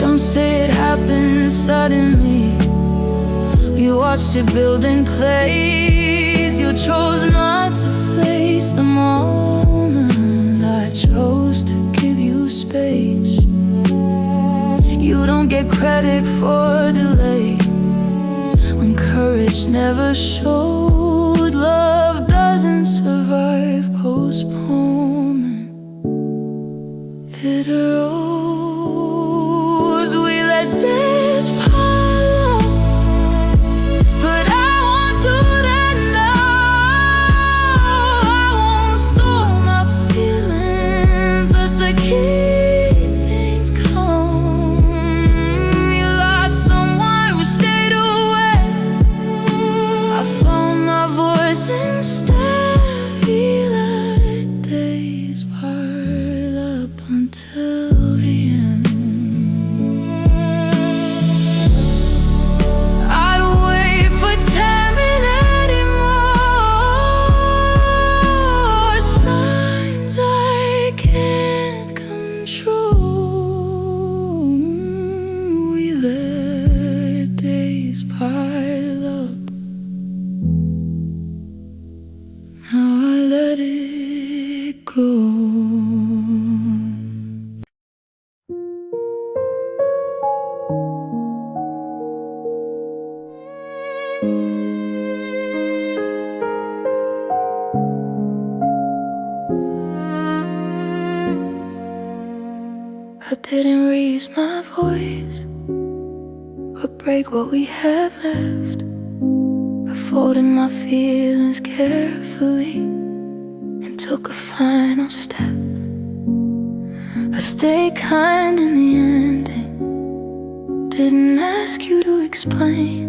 Don't say it happened suddenly. We watched it build in place. You chose not to face the moment. I chose to give you space. You don't get credit for delay when courage never showed. Love doesn't survive postponement, it arose. We let days pile up, but I won't do that now. I won't store my feelings just to keep things calm. You lost someone who stayed away. I found my voice instead. We let days pile up until the end. I'd wait for 10 minutes more signs I can't control. We let days pile up. Now I let it go. I didn't raise my voice or break what we had left. I folded my feelings carefully and took a final step. I stayed kind in the ending, didn't ask you to explain.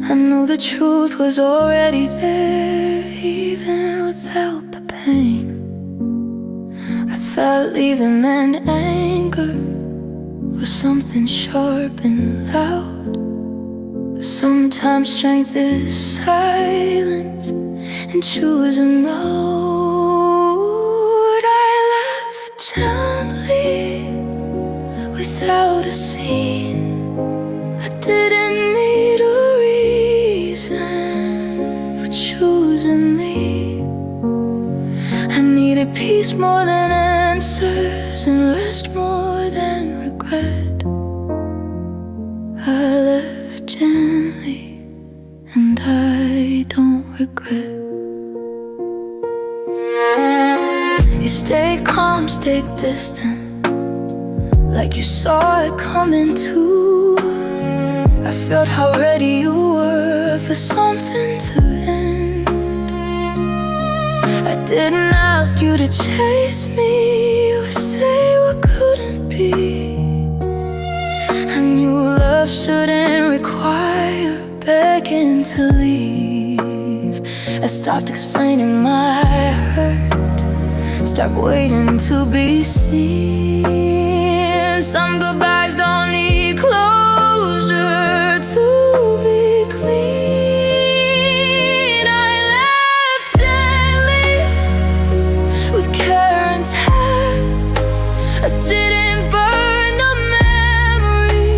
I knew the truth was already there, even without the pain. I thought leaving meant anger was something sharp and loud. But sometimes strength is silence and choosing out. I left gently without a scene. I didn't need a reason for choosing me. I needed peace more than answers and rest more than regret. I left gently and I don't regret. You stayed calm, stayed distant, like you saw it coming too. I felt how ready you were for something to end. I didn't ask you to chase me or say what couldn't be. I knew love shouldn't require begging to leave. I stopped explaining my hurt, stopped waiting to be seen. Some goodbyes don't need closure to be clean. I left gently with care intact. I didn't burn the memory,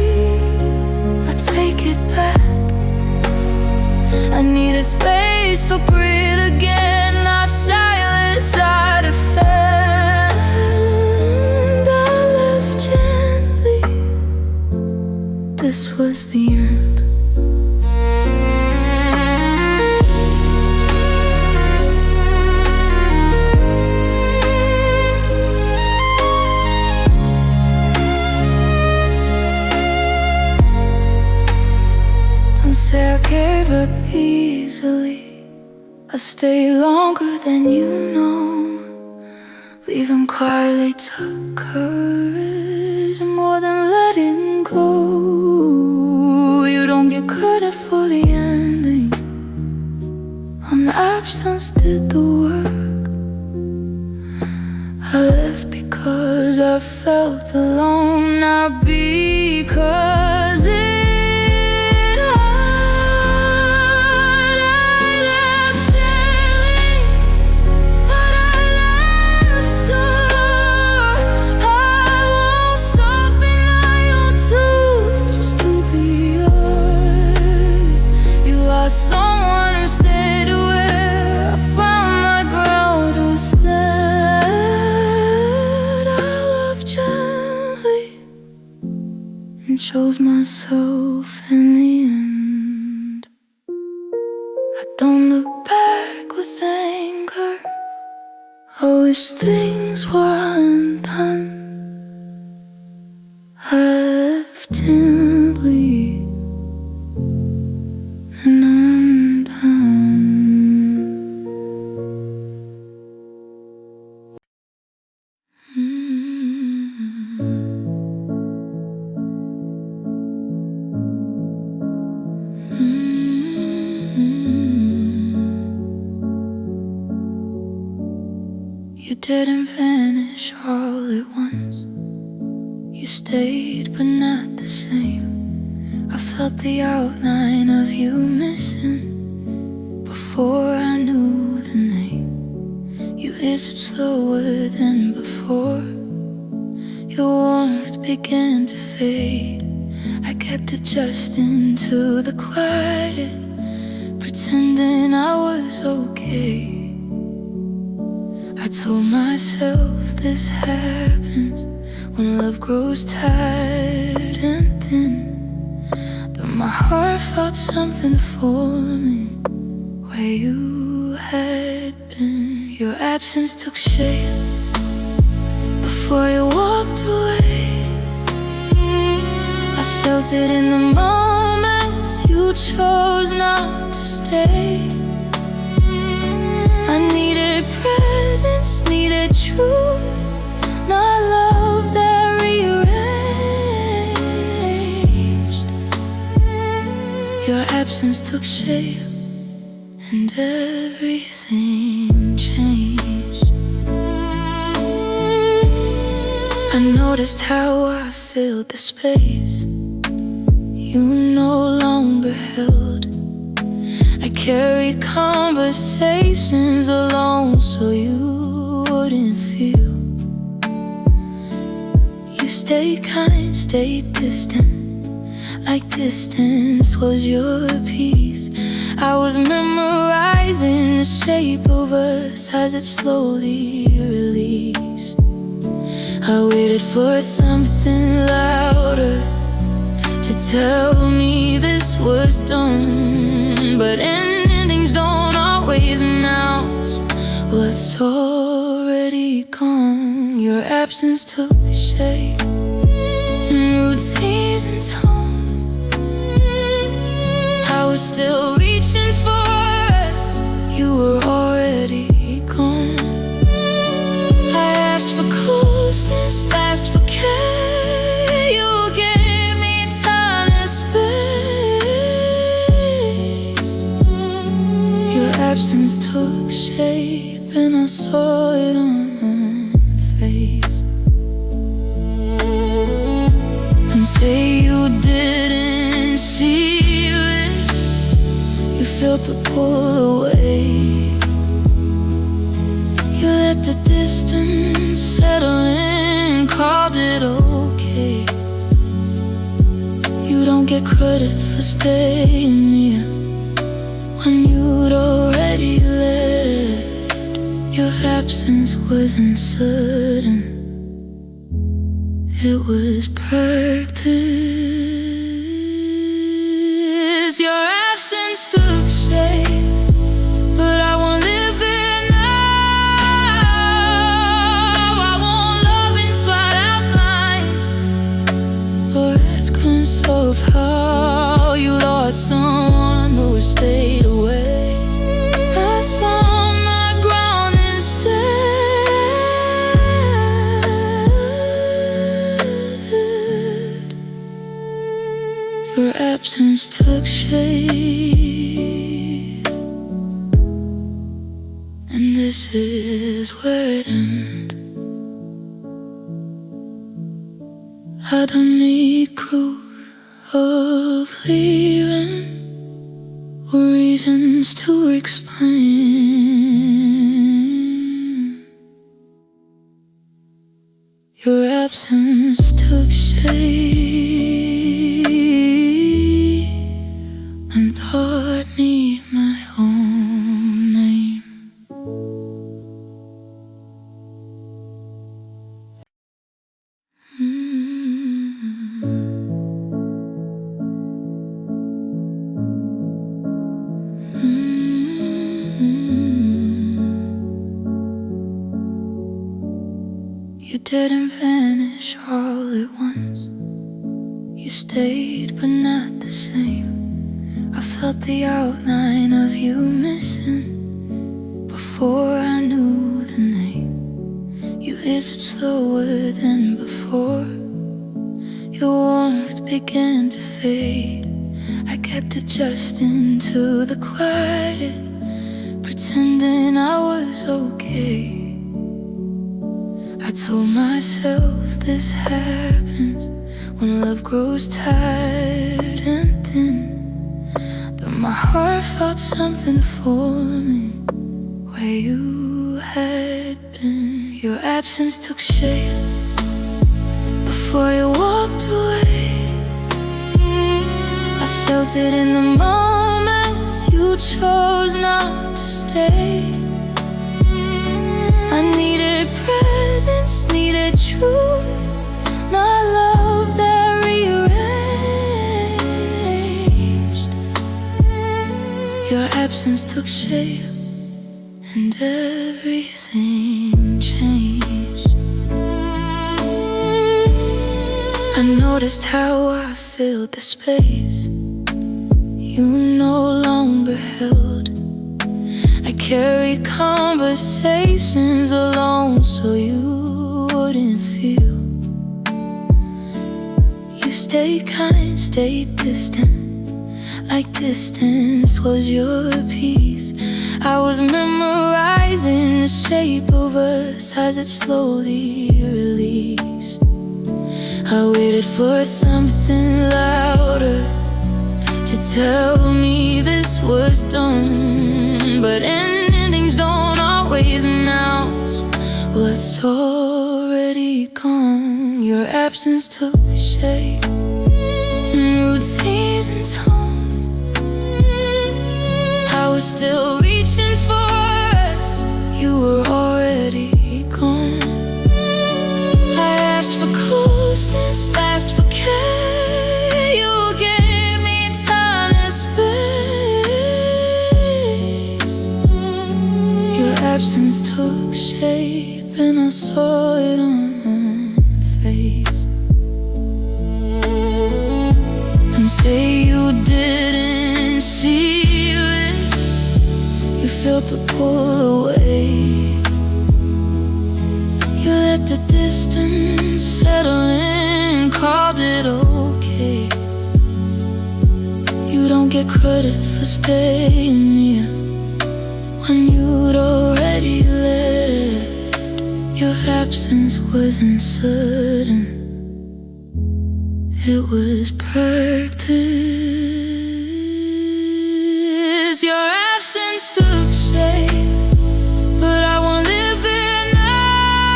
I take it back. I needed space for breathe again, not silence I defend. I left gently, this was the end. Say I gave up easily, I stayed longer than you know. Leaving quietly took courage, more than letting go. You don't get credit for the ending, when absence did the work. I left because I felt alone, not because someone who stayed where I found my ground instead. I loved gently and chose myself in the end. I don't look back with anger, I wish things were undone. I left gently and undone. You didn't vanish all at once, you stayed but not the same. I felt the outline of you missing before I knew the name. You answered slower than before, your warmth began to fade. I kept adjusting to the quiet, pretending I was okay. I told myself this happens when love grows tired and thin. My heart felt something forming where you had been. Your absence took shape before you walked away. I felt it in the moments you chose not to stay. I needed presence, needed truth, not love that rearranged. Your absence took shape and everything changed. I noticed how I filled the space you no longer held. I carried conversations alone so you wouldn't feel. You stayed kind, stayed distant, like distance was your peace. I was memorizing the shape of us as it slowly released. I waited for something louder to tell me this was done. but endings don't always announce what's already gone. Your absence took the shape in routines and tone. I was still reaching for us, you were already gone. I asked for closeness, asked for care. You gave me time and space. Your absence took shape and I saw it on my face. And say you didn't see it, you felt the pull away. You let the distance settle in, called it okay. You don't get credit for staying near when you'd already left. Your absence wasn't sudden, it was practice. Your absence took shape, but I won't live it now. I won't love inside outlines or ask of how you lost someone who stayed away. I saw my ground instead. Your absence took shape, and this is where it ends. I don't need proof of leaving or reasons to explain. Your absence took shape and taught me my own name. You didn't vanish all at once. You stayed, but not the same. I felt the outline of you missing before I knew the name. You answered slower than before. Your warmth began to fade. I kept adjusting to the quiet, pretending I was okay. I told myself this happens when love grows tired and thin. But my heart felt something forming where you had been. Your absence took shape before you walked away. I felt it in the moments you chose not to stay. I needed presence, needed truth, not love that rearranged. Your absence took shape and everything changed. I noticed how I filled the space you no longer held. I carried conversations alone so you wouldn't feel. You stayed kind, stayed distant, like distance was your peace. I was memorizing the shape of us as it slowly released. I waited for something louder to tell me this was done, but endings don't always announce what's already gone. Your absence took the shape in routines and tone. I was still reaching for us, you were already gone. I asked for closeness, asked for care. You gave me time and space. absence took shape, and I saw it on my face. And say you didn't see it, you felt the pull away. You let the distance settle in, called it okay. You don't get credit for staying near when you'd already left. Your absence wasn't sudden, it was practice. Your absence took shape, but I won't live it now.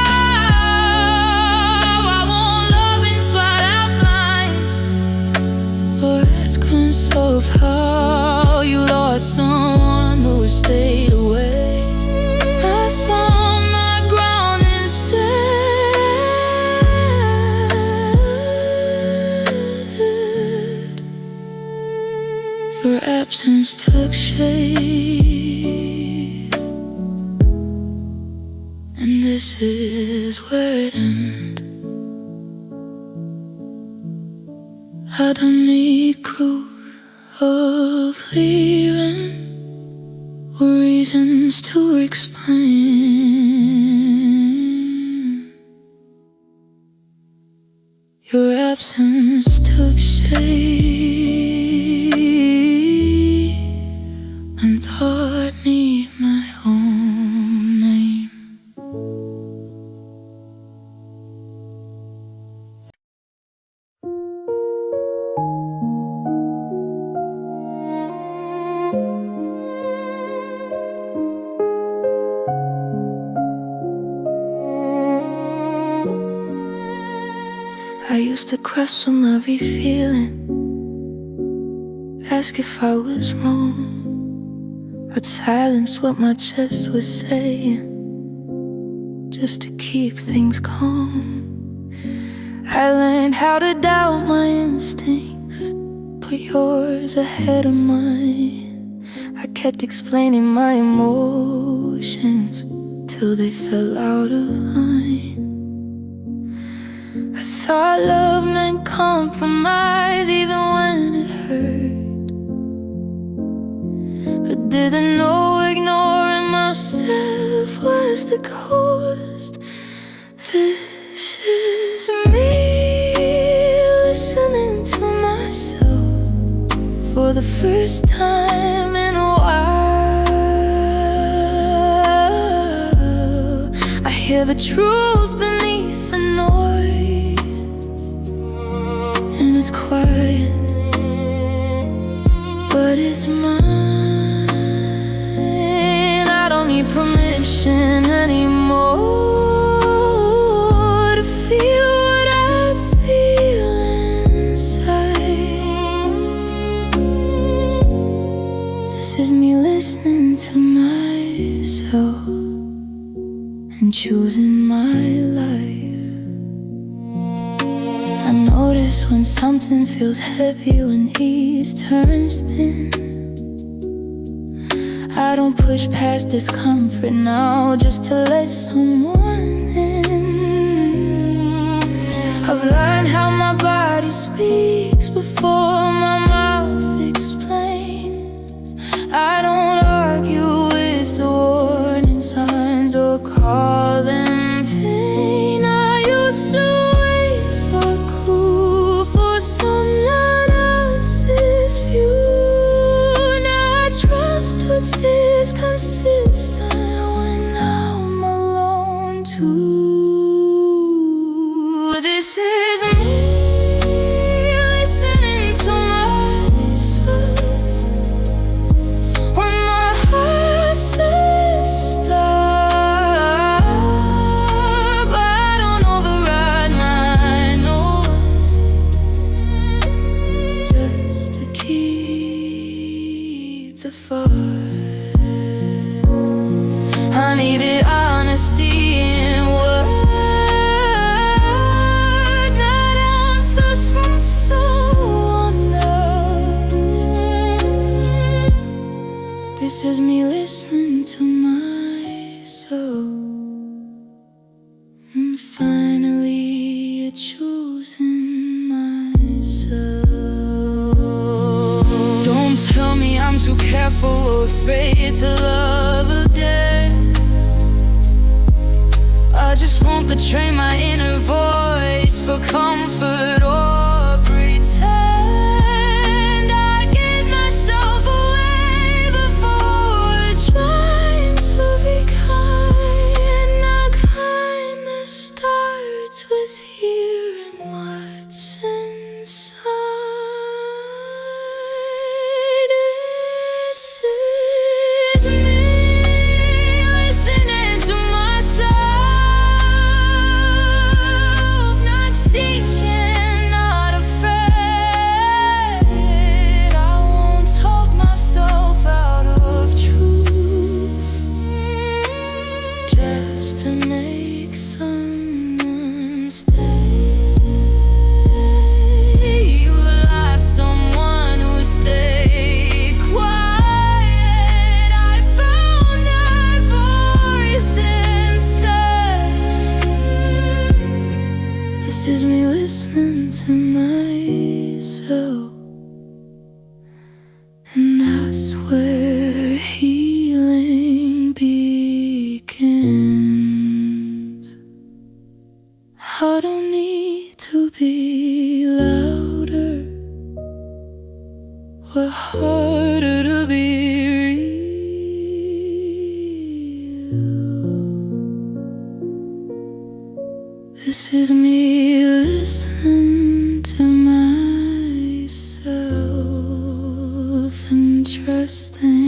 I won't love inside outlines or ask myself how you lost someone who stayed away. I saw my ground instead. Your absence took shape, and this is where it ends. I don't need proof of leaving or reasons to explain. Your absence took shape and taught me my own name. I used to question every feeling, ask if I was wrong. I'd silence what my chest was saying, just to keep things calm. I learned how to doubt my instincts, put yours ahead of mine. I kept explaining my emotions till they fell out of line. I thought love meant compromise even when it hurt. I didn't know ignoring myself was the cost. This is me listening to myself for the first time in a while. I hear the truth beneath the noise, and it's quiet, but it's mine. I don't need permission anymore to feel what I feel inside. This is me listening to myself and choosing my life. I notice when something feels heavy, when ease turns thin. I don't push past discomfort now just to let someone in. I've learned how my body speaks before my mouth explains. I don't argue with the warning signs or call them pain. I used to wait for cool for someone else's view. Now I trust what stays consistent when I'm alone too. This is me listening to myself when my heart says stop. I don't override my noise, just to keep the fire. I needed honesty in word, not answers from someone else. This is me listening to myself too careful or afraid to love again. I just won't betray my inner voice for comfort or pretend. I give myself away before trying to be kind. Now kindness starts with hearing what's inside. This is me listening to myself, not seeking, not afraid. I won't talk myself out of truth just to make someone stay. You love someone who stay quiet. I found that voice instead. This is me listening to myself, and that's where healing begins. I don't need to be louder or harder to be real. This is me listening to myself and trusting